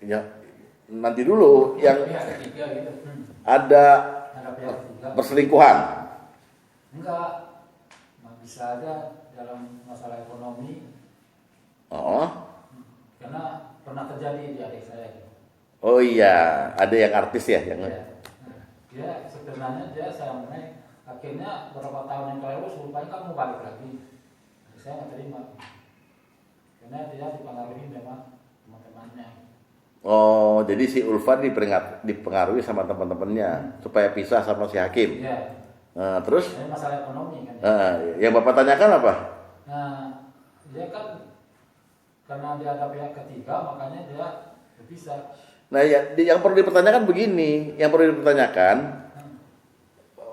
Speaker 1: Ya, nanti dulu yang
Speaker 2: Pihak ketiga gitu.
Speaker 1: ada
Speaker 6: Ada pihak ketiga?
Speaker 1: perselingkuhan.
Speaker 6: Enggak, bisa aja dalam masalah ekonomi.
Speaker 1: Oh.
Speaker 6: Karena pernah terjadi di adik saya. Gitu.
Speaker 1: Oh iya, ada yang artis ya yang
Speaker 6: Ya. Dia sebenarnya dia saya mengenai akhirnya beberapa tahun yang lalu supaya kamu balik lagi. Saya nggak terima. Karena dia dipengaruhi sama teman-temannya.
Speaker 1: Oh, jadi si Ulfa dipengaruhi sama teman-temannya supaya pisah sama si Hakim.
Speaker 6: Iya.
Speaker 1: Nah, terus?
Speaker 6: Ini masalah ekonomi kan.
Speaker 1: Yang Bapak tanyakan apa?
Speaker 6: Nah, dia kan karena dia ada pihak ketiga makanya dia berpisah.
Speaker 1: Nah, ya, yang perlu dipertanyakan begini, yang perlu dipertanyakan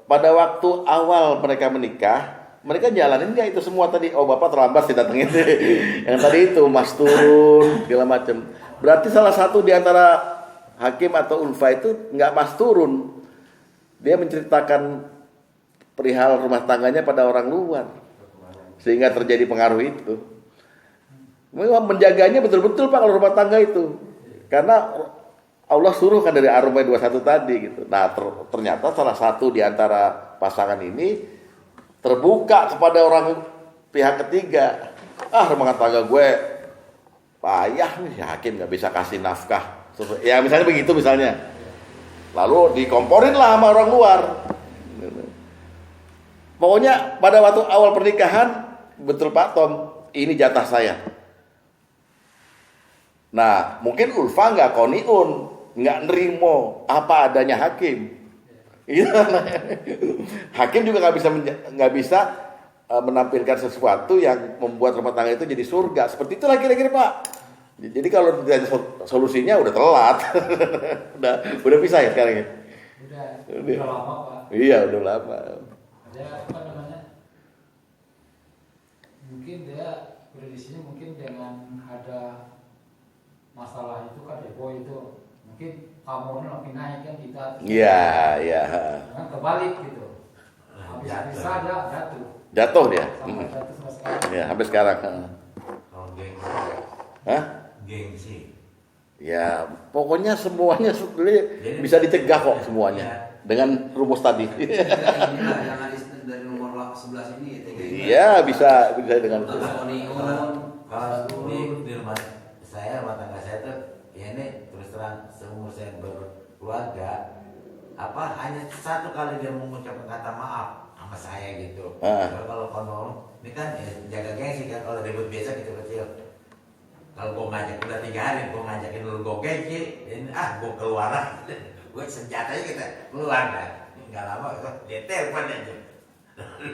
Speaker 1: pada waktu awal mereka menikah, mereka jalanin nggak itu semua tadi? Oh, Bapak terlambat sih datangnya. Yang tadi itu Mas turun segala macam. Berarti salah satu di antara Hakim atau Ulfa itu nggak Mas turun. Dia menceritakan perihal rumah tangganya pada orang luar, sehingga terjadi pengaruh itu. Memang menjaganya betul-betul Pak kalau rumah tangga itu, karena Allah suruh kan dari Ar-Rum 21 tadi gitu. Nah ternyata salah satu di antara pasangan ini terbuka kepada orang pihak ketiga. Rumah tangga gue payah nih, Hakim nggak bisa kasih nafkah. Ya misalnya begitu misalnya. Lalu dikomporin lah sama orang luar. Pokoknya pada waktu awal pernikahan betul Pak Tom, ini jatah saya. Nah mungkin Ulfa nggak koniun, nggak nerimo apa adanya Hakim. Hakim juga nggak bisa menampilkan sesuatu yang membuat rumah tangga itu jadi surga. Seperti itulah kira-kira Pak. Jadi kalau ditanya solusinya udah telat, udah pisah ya sekarang ya.
Speaker 6: Udah lama Pak.
Speaker 1: Iya udah lama.
Speaker 6: Dia apa namanya? Mungkin dia predisinya mungkin dengan ada masalah itu kan ego itu mungkin kamu lebih naik kan kita.
Speaker 1: Iya.
Speaker 6: Kan kebalik gitu. Habis bisa dia jatuh.
Speaker 1: Jatuh dia.
Speaker 6: Sampai jatuh sama sekarang.
Speaker 1: Ya sampai sekarang.
Speaker 3: Kalau gengsi.
Speaker 1: Hah?
Speaker 3: Gengsi.
Speaker 1: Ya pokoknya semuanya sebetulnya bisa dicegah kok semuanya dengan rumus tadi.
Speaker 7: Inilah yang hadis dari nomor 11 ini.
Speaker 1: Iya bisa dengan itu.
Speaker 3: Kalau di rumah saya, rumah tangga saya tuh ya ini terus terang seumur saya berkeluarga hanya satu kali dia mengucapkan kata maaf sama saya gitu. Kalau ini kan jaga gengsi kan, kalau ribut biasa kecil-kecil. Kalau gue ngajak udah 3 hari, gue ngajakin lu gue gengsi, gue keluar lah. Gue senjatanya kita keluar dah. Nggak lama dia telepon aja.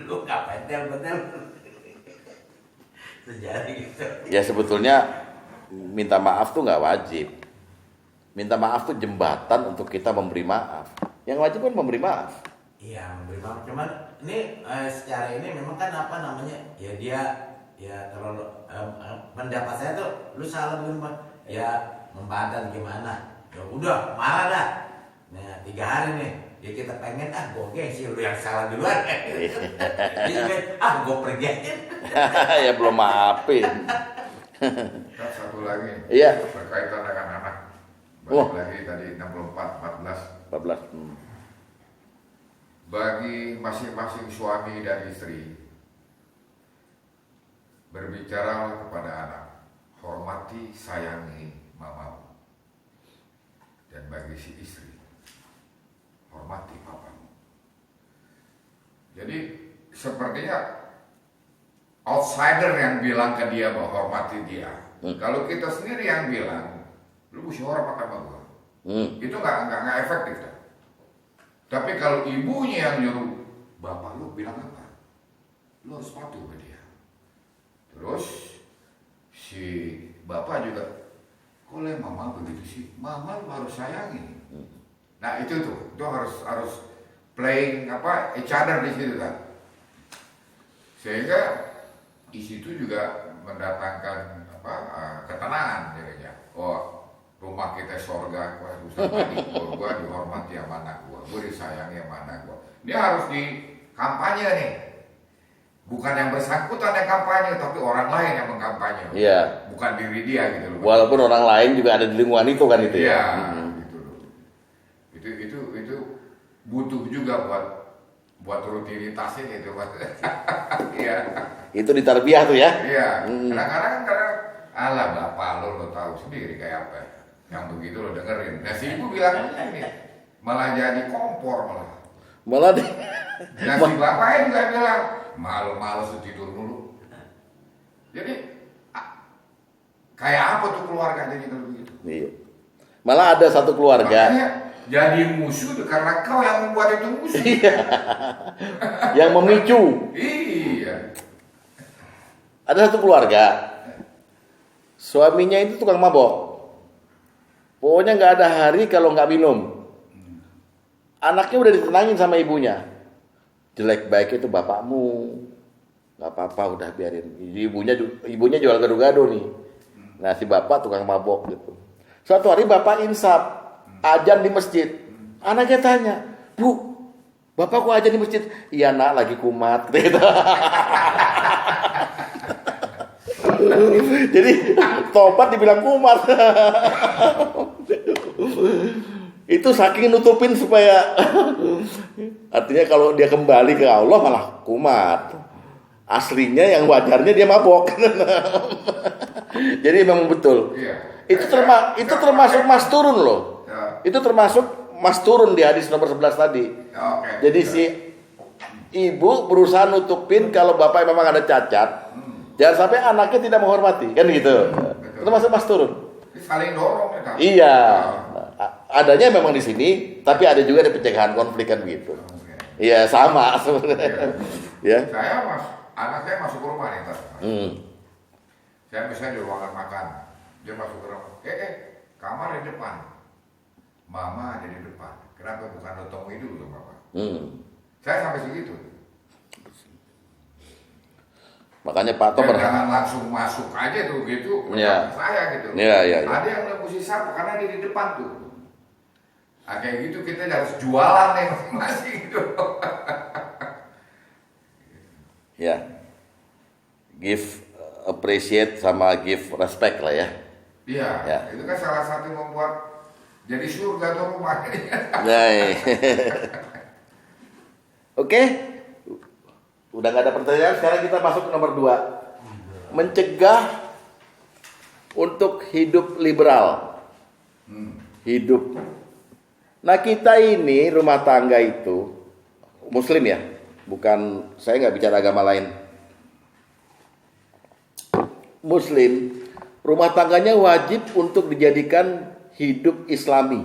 Speaker 3: Lu ngapain telepon? Sejari gitu.
Speaker 1: Ya sebetulnya minta maaf tuh nggak wajib. Minta maaf tuh jembatan untuk kita memberi maaf. Yang wajib kan memberi maaf.
Speaker 3: Iya, memberi maaf. Cuman ini secara ini memang kan apa namanya? Ya dia ya kalau pendapat saya tuh lu salah begini Pak. Ya membantah gimana? Ya udah marah dah. Nah 3 hari nih. Ya kita pengen gue gengsi lu yang salah duluan. Jadi gue pergi aja.
Speaker 1: Ya belum maafin.
Speaker 5: Dan satu lagi
Speaker 1: Iya.
Speaker 5: berkaitan dengan anak.
Speaker 1: Oh.
Speaker 5: Balik lagi tadi 64, 14.
Speaker 1: 14.
Speaker 5: Bagi masing-masing suami dan istri, berbicaralah kepada anak, hormati, sayangi mamamu. Dan bagi si istri, hormati papamu. Jadi sepertinya outsider yang bilang ke dia bahwa hormati dia. Kalau kita sendiri yang bilang, lu mesti hormat sama gua. Itu nggak efektif. Kan? Tapi kalau ibunya yang nyuruh, bapak lu bilang apa? Lu harus patuh ke dia. Terus si bapak juga, kok mama begitu sih? Mama lu harus sayangi. Nah itu harus playing each other di situ kan. Sehingga di situ juga mendatangkan ketenangan jadinya. Oh, rumah kita surga, gua dihormati sama anak gua disayangi sama anak gua. Ini harus di kampanye nih. Bukan yang bersangkutan yang kampanye, tapi orang lain yang mengkampanye.
Speaker 1: Iya.
Speaker 5: Bukan diri dia gitu loh.
Speaker 1: Walaupun orang lain juga ada di lingkungan itu kan itu
Speaker 5: ya.
Speaker 1: ya.
Speaker 5: Gitu loh. Itu butuh juga buat rutinitasnya gitu, Mas. Iya.
Speaker 1: Itu di tarbiyah tuh ya.
Speaker 5: Iya. Kadang-kadang alah bapak lo tahu sendiri kayak apa. Yang begitu lo dengerin. Nah si ibu bilang ini malah jadi kompor
Speaker 1: Malah deh.
Speaker 5: Nah si bapaknya juga bilang malu-malu tidur dulu. Jadi kayak apa tuh keluarga jadi kalau begitu?
Speaker 1: Iya. Malah ada satu keluarga.
Speaker 5: Makanya jadi musuh karena kau yang membuat itu musuh.
Speaker 1: Iya. Yang memicu.
Speaker 5: Iya.
Speaker 1: Ada satu keluarga. Suaminya itu tukang mabok. Pokoknya nggak ada hari kalau nggak minum. Anaknya udah ditenangin sama ibunya. Jelek baik itu bapakmu, nggak apa-apa udah biarin. Ibunya jual gado-gado nih. Nah si bapak tukang mabok gitu. Suatu hari bapak insaf, ajan di masjid. Anaknya tanya, Bu, bapak kok ajan di masjid? Iya nak lagi kumat. Gitu. Jadi tobat dibilang kumat. Itu saking nutupin supaya artinya kalau dia kembali ke Allah malah kumat. Aslinya yang wajarnya dia mabok. Jadi memang betul.
Speaker 5: Iya.
Speaker 1: Itu termasuk mas turun loh.
Speaker 5: Ya.
Speaker 1: Itu termasuk mas turun di hadis nomor 11 tadi.
Speaker 5: Oke.
Speaker 1: Jadi si ibu berusaha nutupin kalau bapak memang ada cacat. Jangan sampai anaknya tidak menghormati, kan gitu. Itu masuk mas turun.
Speaker 5: Saling dorong ya kan?
Speaker 1: Iya. Adanya memang di sini, tapi ada juga di pencegahan konflik kan gitu. Iya sama sebenarnya. Ya.
Speaker 5: Anak saya masuk ke rumah nih ntar. Saya misalnya di ruangan makan, dia masuk ke rumah. Kamar di depan. Mama ada di depan. Kenapa bukan lo temui dulu sama Bapak? Saya sampai segitu.
Speaker 1: Makanya Pak Tom
Speaker 5: jangan langsung masuk aja tuh gitu,
Speaker 1: ya.
Speaker 5: Saya gitu.
Speaker 1: Ya.
Speaker 5: Ada yang mesti sapa karena dia di depan tuh. Nah, kayak gitu kita harus jualan nih masing-masing gitu.
Speaker 1: Ya, give appreciate sama give respect lah ya.
Speaker 5: Iya,
Speaker 1: ya.
Speaker 5: Itu kan salah satu yang membuat jadi surga tuh rumahnya.
Speaker 1: Oke. Udah gak ada pertanyaan, sekarang kita masuk ke nomor 2. Mencegah untuk hidup liberal. Hidup. Nah kita ini rumah tangga itu Muslim ya, bukan, saya gak bicara agama lain. Muslim, rumah tangganya wajib untuk dijadikan hidup Islami.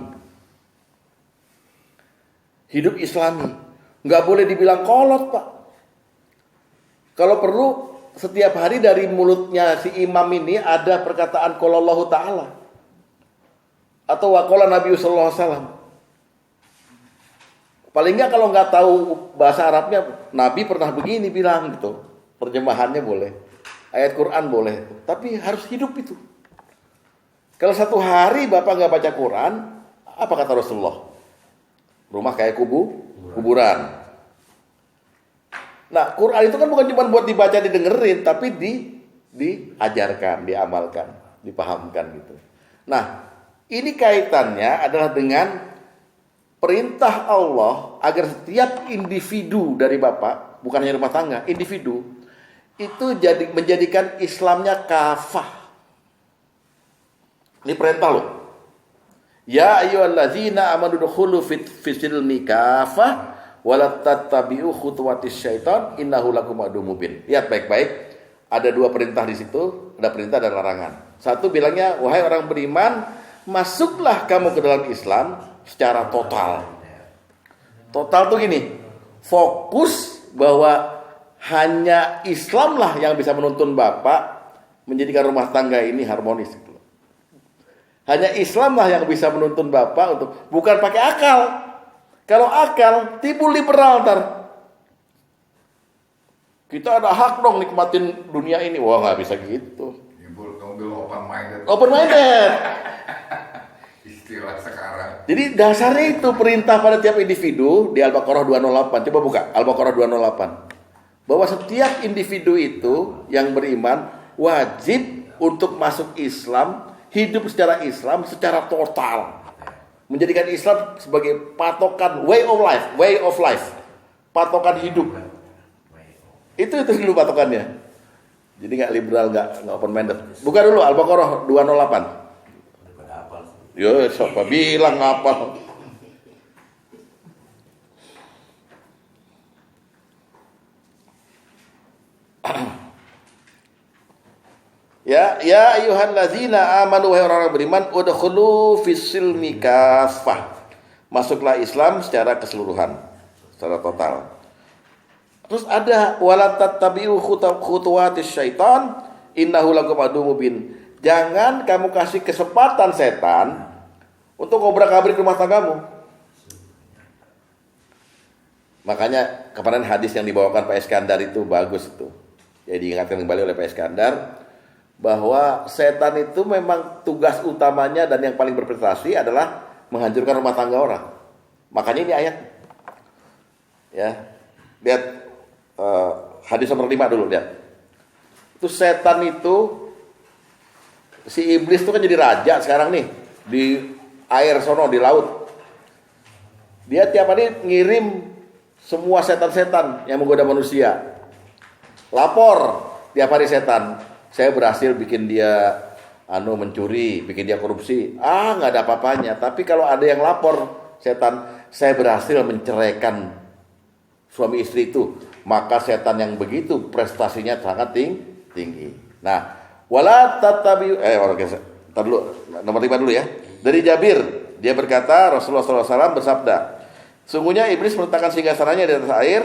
Speaker 1: Hidup Islami. Gak boleh dibilang kolot Pak. Kalau perlu setiap hari dari mulutnya si imam ini ada perkataan qalallahu ta'ala. Atau waqala Nabi sallallahu alaihi wasallam. Paling enggak kalau nggak tahu bahasa Arabnya, Nabi pernah begini bilang gitu. Terjemahannya boleh. Ayat Quran boleh. Tapi harus hidup itu. Kalau satu hari Bapak nggak baca Quran, apa kata Rasulullah? Rumah kayak kuburan. Nah, Quran itu kan bukan cuma buat dibaca, didengerin, tapi diajarkan, diamalkan, dipahamkan gitu. Nah, ini kaitannya adalah dengan perintah Allah agar setiap individu dari Bapak, bukan hanya rumah tangga, individu itu menjadikan Islamnya kafah. Ini perintah loh. Ya ayyuhallazina amanu dukhulu fis silmi kafah wala tattabi'u khutuwatis syaitan innahu lakum aduwwum mubin. Lihat baik-baik, ada dua perintah di situ, ada perintah dan larangan. Satu bilangnya, wahai orang beriman, masuklah kamu ke dalam Islam secara total. Total tuh gini, fokus bahwa hanya Islamlah yang bisa menuntun Bapak menjadikan rumah tangga ini harmonis. Hanya Islamlah yang bisa menuntun Bapak untuk, bukan pakai akal. Kalau akal, timbul liberal ntar. Kita ada hak dong nikmatin dunia ini. Wah, nggak bisa gitu.
Speaker 5: Timbul open minded.
Speaker 1: Open minded.
Speaker 5: Istilah sekarang.
Speaker 1: Jadi dasarnya itu perintah pada tiap individu di Al-Baqarah 208. Coba buka Al-Baqarah 208. Bahwa setiap individu itu yang beriman wajib untuk masuk Islam, hidup secara Islam secara total. Menjadikan Islam sebagai patokan way of life. Patokan hidup. Itu dulu patokannya. Jadi nggak liberal, nggak open minded. Buka dulu Al-Baqarah 208. Yo, siapa bilang ngapal? Ya ayyuhallazina amanu, wahai orang beriman, udkhulu fis silmi kafah. Masuklah Islam secara keseluruhan, secara total. Terus ada wala tattabi'u khutuwatis syaitan innahu lakum aduwwum mubin. Jangan kamu kasih kesempatan setan untuk ngobrak-abrik rumah tanggamu. Makanya kemarin hadis yang dibawakan Pak Iskandar itu bagus itu. Jadi diingatkan kembali oleh Pak Iskandar bahwa setan itu memang tugas utamanya dan yang paling berprestasi adalah menghancurkan rumah tangga orang. Makanya ini ayat. Ya. Lihat hadis nomor 5 dulu, lihat. Itu setan itu, si iblis itu kan jadi raja sekarang nih di air sono, di laut. Dia tiap hari ngirim semua setan-setan yang menggoda manusia. Lapor tiap hari setan, saya berhasil bikin dia mencuri, bikin dia korupsi. Nggak ada apa-apanya. Tapi kalau ada yang lapor setan, saya berhasil menceraikan suami istri itu, maka setan yang begitu prestasinya sangat tinggi. Nah, wala tatabi'u nomor 5 dulu ya. Dari Jabir, dia berkata, Rasulullah SAW bersabda, sungguhnya iblis meletakkan singgasananya di atas air,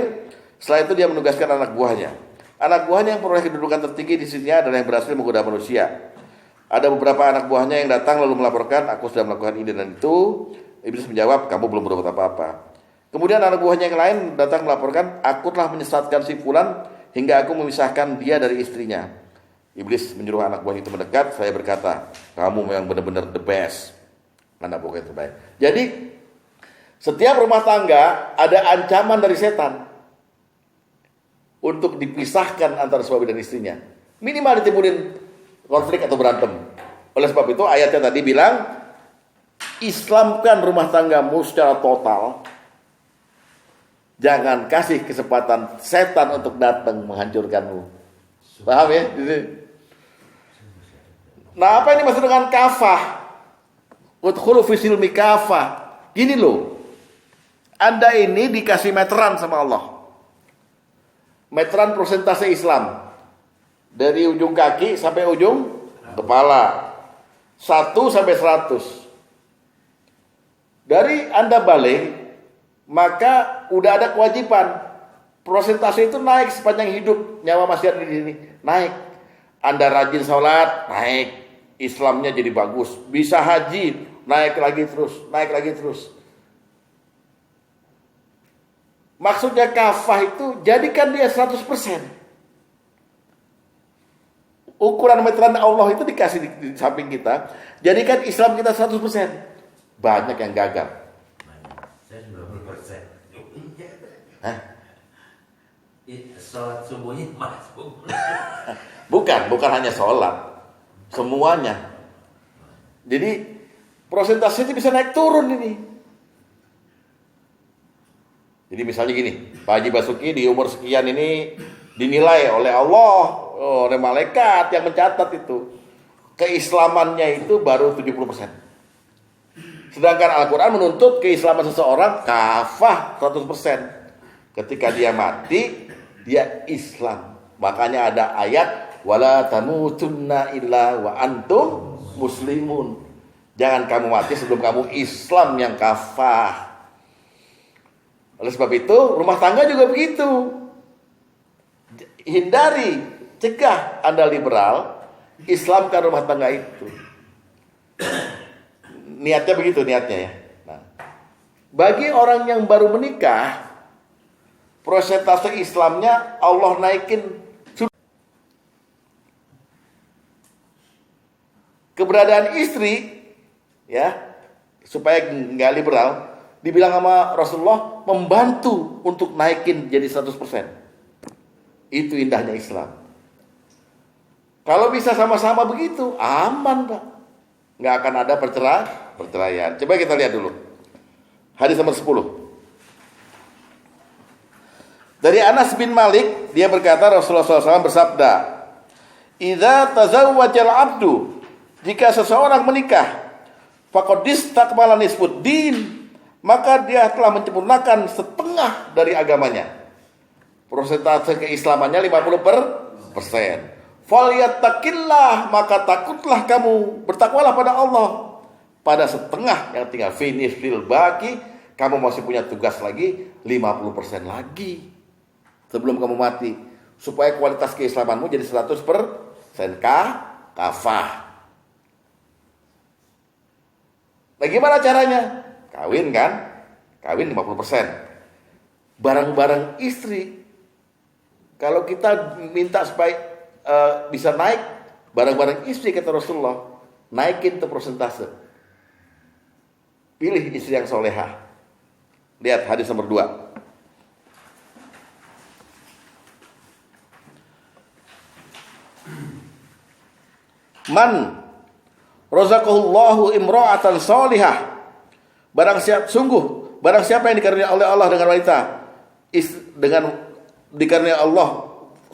Speaker 1: setelah itu dia menugaskan anak buahnya. Anak buahnya yang peroleh kedudukan tertinggi di sisinya adalah yang berhasil menggoda manusia. Ada beberapa anak buahnya yang datang lalu melaporkan, aku sudah melakukan ini dan itu. Iblis menjawab, kamu belum berbuat apa-apa. Kemudian anak buahnya yang lain datang melaporkan, aku telah menyesatkan si fulan hingga aku memisahkan dia dari istrinya. Iblis menyuruh anak buahnya itu mendekat. Saya berkata, kamu memang benar-benar the best, anak buah yang terbaik. Jadi setiap rumah tangga ada ancaman dari setan untuk dipisahkan antara suami dan istrinya. Minimal ditimbulin konflik atau berantem. Oleh sebab itu ayatnya tadi bilang, Islamkan rumah tanggamu secara total. Jangan kasih kesempatan setan untuk datang menghancurkanmu. Paham ya? Nah, apa ini maksud dengan kafah? Udkhulu fi silmi kafah. Gini loh. Anda ini dikasih meteran sama Allah. Meteran persentase Islam. Dari ujung kaki sampai ujung kepala. 1 sampai 100. Dari Anda balik, maka udah ada kewajiban. Persentase itu naik sepanjang hidup. Nyawa masih ada di sini. Naik. Anda rajin sholat, naik. Islamnya jadi bagus. Bisa haji, naik lagi terus. Maksudnya kafah itu jadikan dia 100%. Ukuran meteran Allah itu dikasih di samping kita, jadikan Islam kita 100%. Banyak yang gagal.
Speaker 3: Saya 90%.
Speaker 1: Hah?
Speaker 3: Sholat subuhnya masuk.
Speaker 1: Bukan hanya sholat, semuanya. Jadi prosentasenya bisa naik turun ini. Jadi misalnya gini, Pak Haji Basuki di umur sekian ini dinilai oleh Allah, oleh malaikat yang mencatat itu. Keislamannya itu baru 70%. Sedangkan Al-Quran menuntut keislaman seseorang kafah 100%. Ketika dia mati, dia Islam. Makanya ada ayat, wala tamutunna illa wa antum muslimun. Jangan kamu mati sebelum kamu Islam yang kafah. Oleh sebab itu, rumah tangga juga begitu. Hindari, cegah Anda liberal, Islamkan rumah tangga itu. Niatnya begitu, niatnya ya. Nah, bagi orang yang baru menikah, persentase Islamnya Allah naikin. Keberadaan istri, ya, supaya nggak liberal, dibilang sama Rasulullah membantu untuk naikin jadi 100%. Itu indahnya Islam. Kalau bisa sama-sama begitu, aman Pak. Nggak akan ada perceraian. Coba kita lihat dulu. Hadis nomor 10. Dari Anas bin Malik, dia berkata Rasulullah SAW bersabda, "Idza tazawwajal abdu," jika seseorang menikah, faqad istakmala nisfuddin, maka dia telah menyempurnakan setengah dari agamanya. Persentase keislamannya 50%. Falyattaqillah, maka takutlah kamu, bertakwalah pada Allah. Pada setengah yang tinggal finish fil baki, kamu masih punya tugas lagi 50% lagi sebelum kamu mati, supaya kualitas keislamanmu jadi 100% kafah. Nah, gimana caranya? Kawin kan? Kawin 50%. Barang-barang istri, kalau kita minta supaya bisa naik, barang-barang istri kata Rasulullah, naikin tuh persentase. Pilih istri yang solehah. Lihat hadis nomor 2. Man razaqahullahu imra'atan solihah. Barang siapa yang dikaruniai oleh Allah dengan wanita, dikaruniai Allah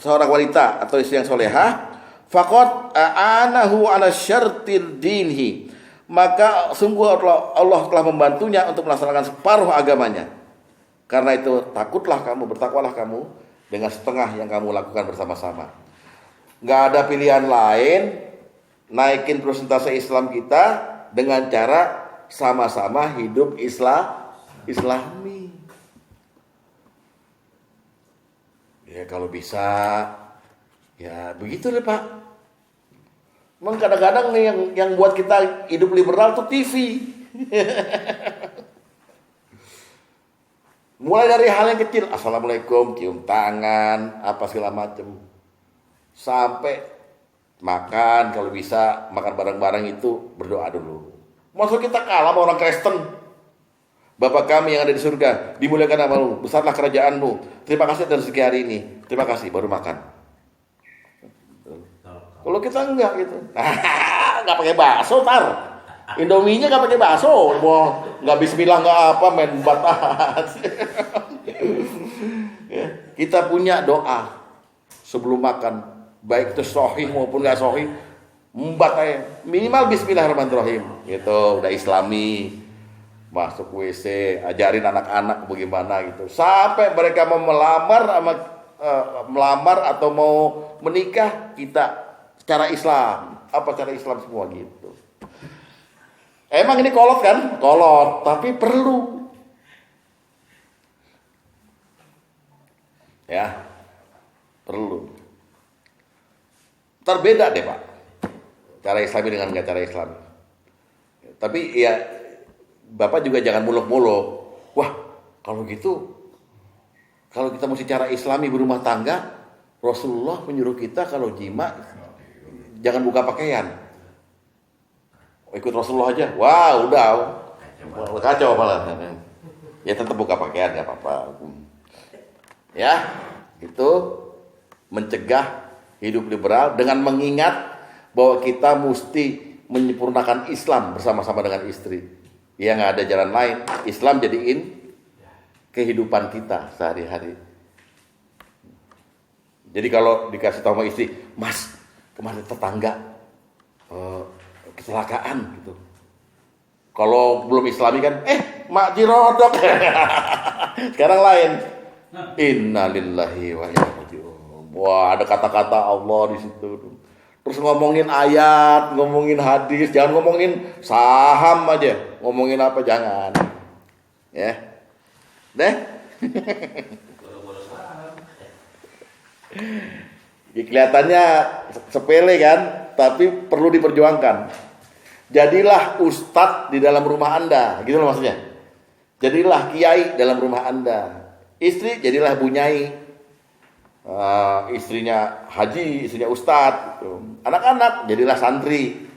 Speaker 1: seorang wanita atau istri yang solehah, faqad a'anahu ala syartil dinhi, maka sungguh Allah telah membantunya untuk melaksanakan separuh agamanya. Karena itu takutlah kamu, bertakwalah kamu dengan setengah yang kamu lakukan bersama-sama. Nggak ada pilihan lain, naikin persentase Islam kita dengan cara sama-sama hidup Islami. Ya kalau bisa, ya begitu deh Pak. Memang kadang-kadang nih yang buat kita hidup liberal tuh TV. Mulai dari hal yang kecil, assalamualaikum, cium tangan, apa segala macam, sampai makan, kalau bisa makan bareng-bareng itu berdoa dulu. Maksud kita kalah sama orang Kristen. Bapak kami yang ada di surga, dimuliakan namamu, besarlah kerajaanmu. Terima kasih atas rezeki hari ini. Terima kasih, baru makan. Kalau kita enggak gitu, nggak pakai bakso tar, Indominya nggak pakai bakso, nggak bismillah nggak apa, main batas. Ya, kita punya doa sebelum makan, baik itu sahih maupun nggak sahih, minimal bismillahirrahmanirrahim. Gitu, udah Islami. Masuk WC, ajarin anak-anak bagaimana gitu. Sampai mereka mau melamar atau mau menikah, kita cara Islam. Apa cara Islam semua gitu. Emang ini kolot kan? Kolot, tapi perlu. Ya, perlu. Terbeda deh Pak, cara Islami dengan nggak cara Islami. Tapi ya Bapak juga jangan muluk-muluk. Wah, kalau gitu, kalau kita mesti cara Islami berumah tangga, Rasulullah menyuruh kita kalau jima jangan buka pakaian. Ikut Rasulullah aja. Wah, udah kacau malah. Ya tetap buka pakaian nggak apa-apa. Ya, itu mencegah hidup liberal dengan mengingat bahwa kita mesti menyempurnakan Islam bersama-sama dengan istri. Ya nggak ada jalan lain. Islam jadiin kehidupan kita sehari-hari. Jadi kalau dikasih tahu sama istri, Mas, kemarin tetangga kecelakaan gitu. Kalau belum Islami kan, mak jirodok. Sekarang lain. Innalillahi wa inna ilaihi raji'un. Wah, ada kata-kata Allah di situ. Terus ngomongin ayat, ngomongin hadis, jangan ngomongin saham aja. Ngomongin apa jangan. Ya. Deh. Ya, kelihatannya sepele kan, tapi perlu diperjuangkan. Jadilah ustadz di dalam rumah Anda, gitu loh maksudnya. Jadilah kiai dalam rumah Anda. Istri jadilah bunyai. Istrinya haji, istrinya ustadz gitu. Anak-anak jadilah santri.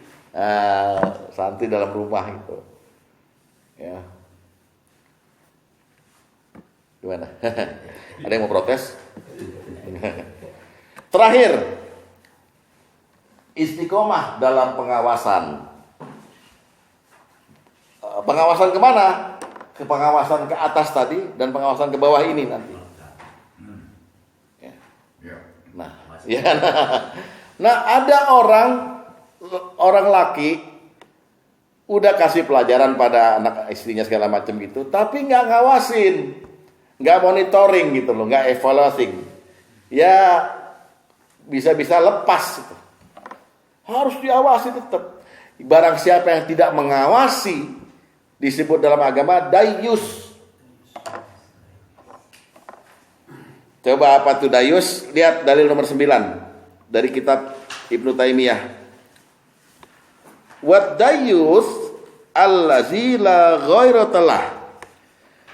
Speaker 1: Santri dalam rumah gitu. Ya. Gimana? Ada yang mau protes? Terakhir, istiqomah dalam pengawasan. Pengawasan kemana? Ke pengawasan ke atas tadi dan pengawasan ke bawah ini nanti. Ya. Nah, ada orang laki udah kasih pelajaran pada anak istrinya segala macam gitu, tapi nggak ngawasin, nggak monitoring gitu loh, nggak evaluating. Ya bisa-bisa lepas gitu. Harus diawasi tetap. Barang siapa yang tidak mengawasi disebut dalam agama dayus. Coba apa tuh dayus? Lihat dalil nomor 9 dari kitab Ibnu Taimiyah. Wat dayus allazi la ghairatalah.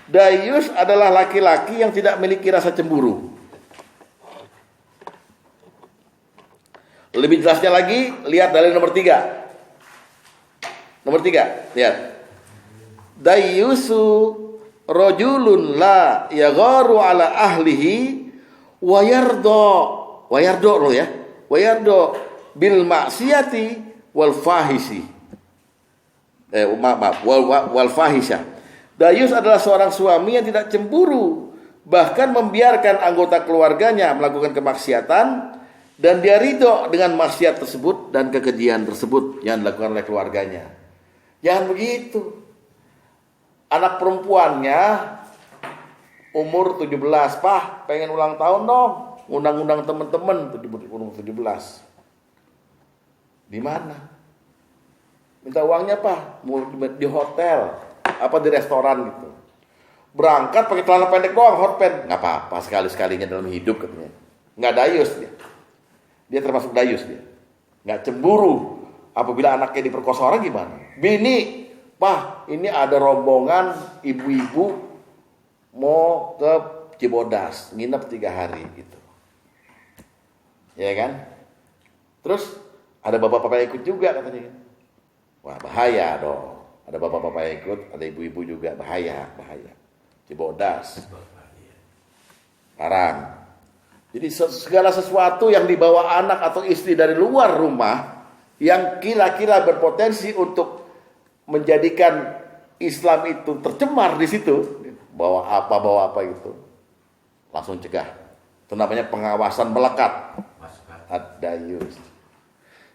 Speaker 1: Dayus adalah laki-laki yang tidak memiliki rasa cemburu. Lebih jelasnya lagi, lihat dalil nomor 3. Nomor 3, lihat. Dayyusu rajulun la yagharu ala ahlihi wa yardo loh ya. Wa yardo bil maksiati wal fahisi. Wal fahisha. Dayyus adalah seorang suami yang tidak cemburu, bahkan membiarkan anggota keluarganya melakukan kemaksiatan dan dia ridho dengan maksiat tersebut dan kekejian tersebut yang dilakukan oleh keluarganya. Jangan begitu. Anak perempuannya umur 17, Pak, pengen ulang tahun dong. Undang-undang teman-teman umur 17. Di mana? Minta uangnya, Pak, mau di hotel, apa di restoran gitu. Berangkat pakai celana pendek doang, hot pants. Nggak apa-apa, sekali-sekalinya dalam hidup katanya. Nggak dayus dia. Dia termasuk dayus dia. Nggak cemburu. Apabila anaknya diperkosa orang gimana? Bini, Pak, ini ada rombongan ibu-ibu mau ke Cibodas, nginep 3 hari gitu. Ya kan? Terus ada bapak-bapak ikut juga katanya. Wah, bahaya dong. Ada bapak-bapak ikut, ada ibu-ibu juga, bahaya. Cibodas. Larang. Jadi segala sesuatu yang dibawa anak atau istri dari luar rumah yang kira-kira berpotensi untuk menjadikan Islam itu tercemar di situ, bawa apa gitu, langsung cegah. Itu namanya pengawasan melekat. Ad-dayus.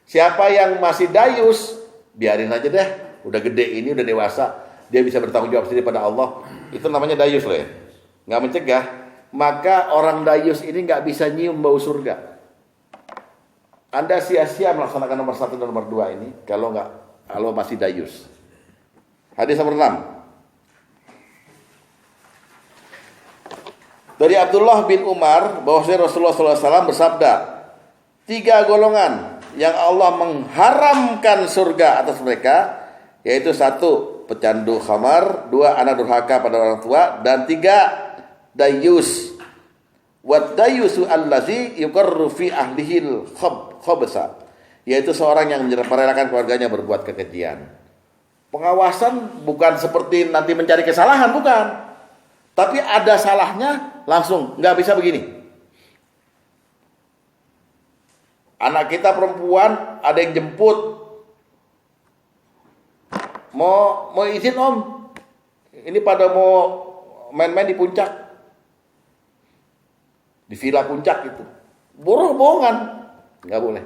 Speaker 1: Siapa yang masih dayus, biarin aja deh. Udah gede ini, udah dewasa, dia bisa bertanggung jawab sendiri pada Allah. Itu namanya dayus loh ya. Nggak mencegah. Maka orang dayus ini nggak bisa nyium bau surga. Anda sia-sia melaksanakan nomor 1 dan nomor 2 ini kalau masih dayus. Hadis nomor 6. Dari Abdullah bin Umar bahwasanya Rasulullah SAW bersabda, 3 golongan yang Allah mengharamkan surga atas mereka, yaitu 1, pecandu khamar, 2, anak durhaka pada orang tua, dan 3, dayus. Wa dayusu allazi yuqarru fi ahlihil khabsa, yaitu seorang yang merelakan keluarganya berbuat kekejian. Pengawasan bukan seperti nanti mencari kesalahan, bukan. Tapi ada salahnya langsung, nggak bisa begini. Anak kita perempuan ada yang jemput, mau izin om, ini pada mau main-main di puncak, di villa puncak itu, bohongan, nggak boleh.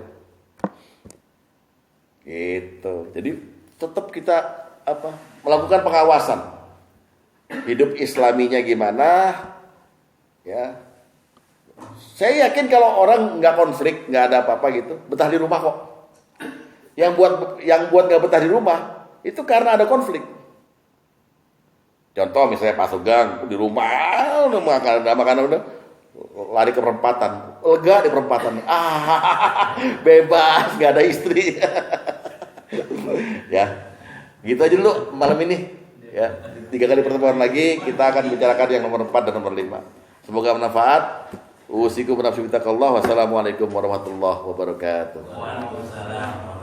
Speaker 1: Gitu. Jadi tetap kita melakukan pengawasan, hidup Islaminya gimana, ya. Saya yakin kalau orang nggak konflik, nggak ada apa-apa gitu, betah di rumah kok. Yang buat nggak betah di rumah itu karena ada konflik. Contoh misalnya Pak Sugeng di rumah udah makan udah lari ke perempatan, lega di perempatan, bebas, nggak ada istri. Ya, gitu aja dulu malam ini. Ya, 3 kali pertemuan lagi kita akan bicarakan yang nomor 4 dan nomor 5. Semoga bermanfaat. Usikum binafsi bittaqallah. Wassalamualaikum warahmatullahi wabarakatuh.
Speaker 3: Waalaikumsalam.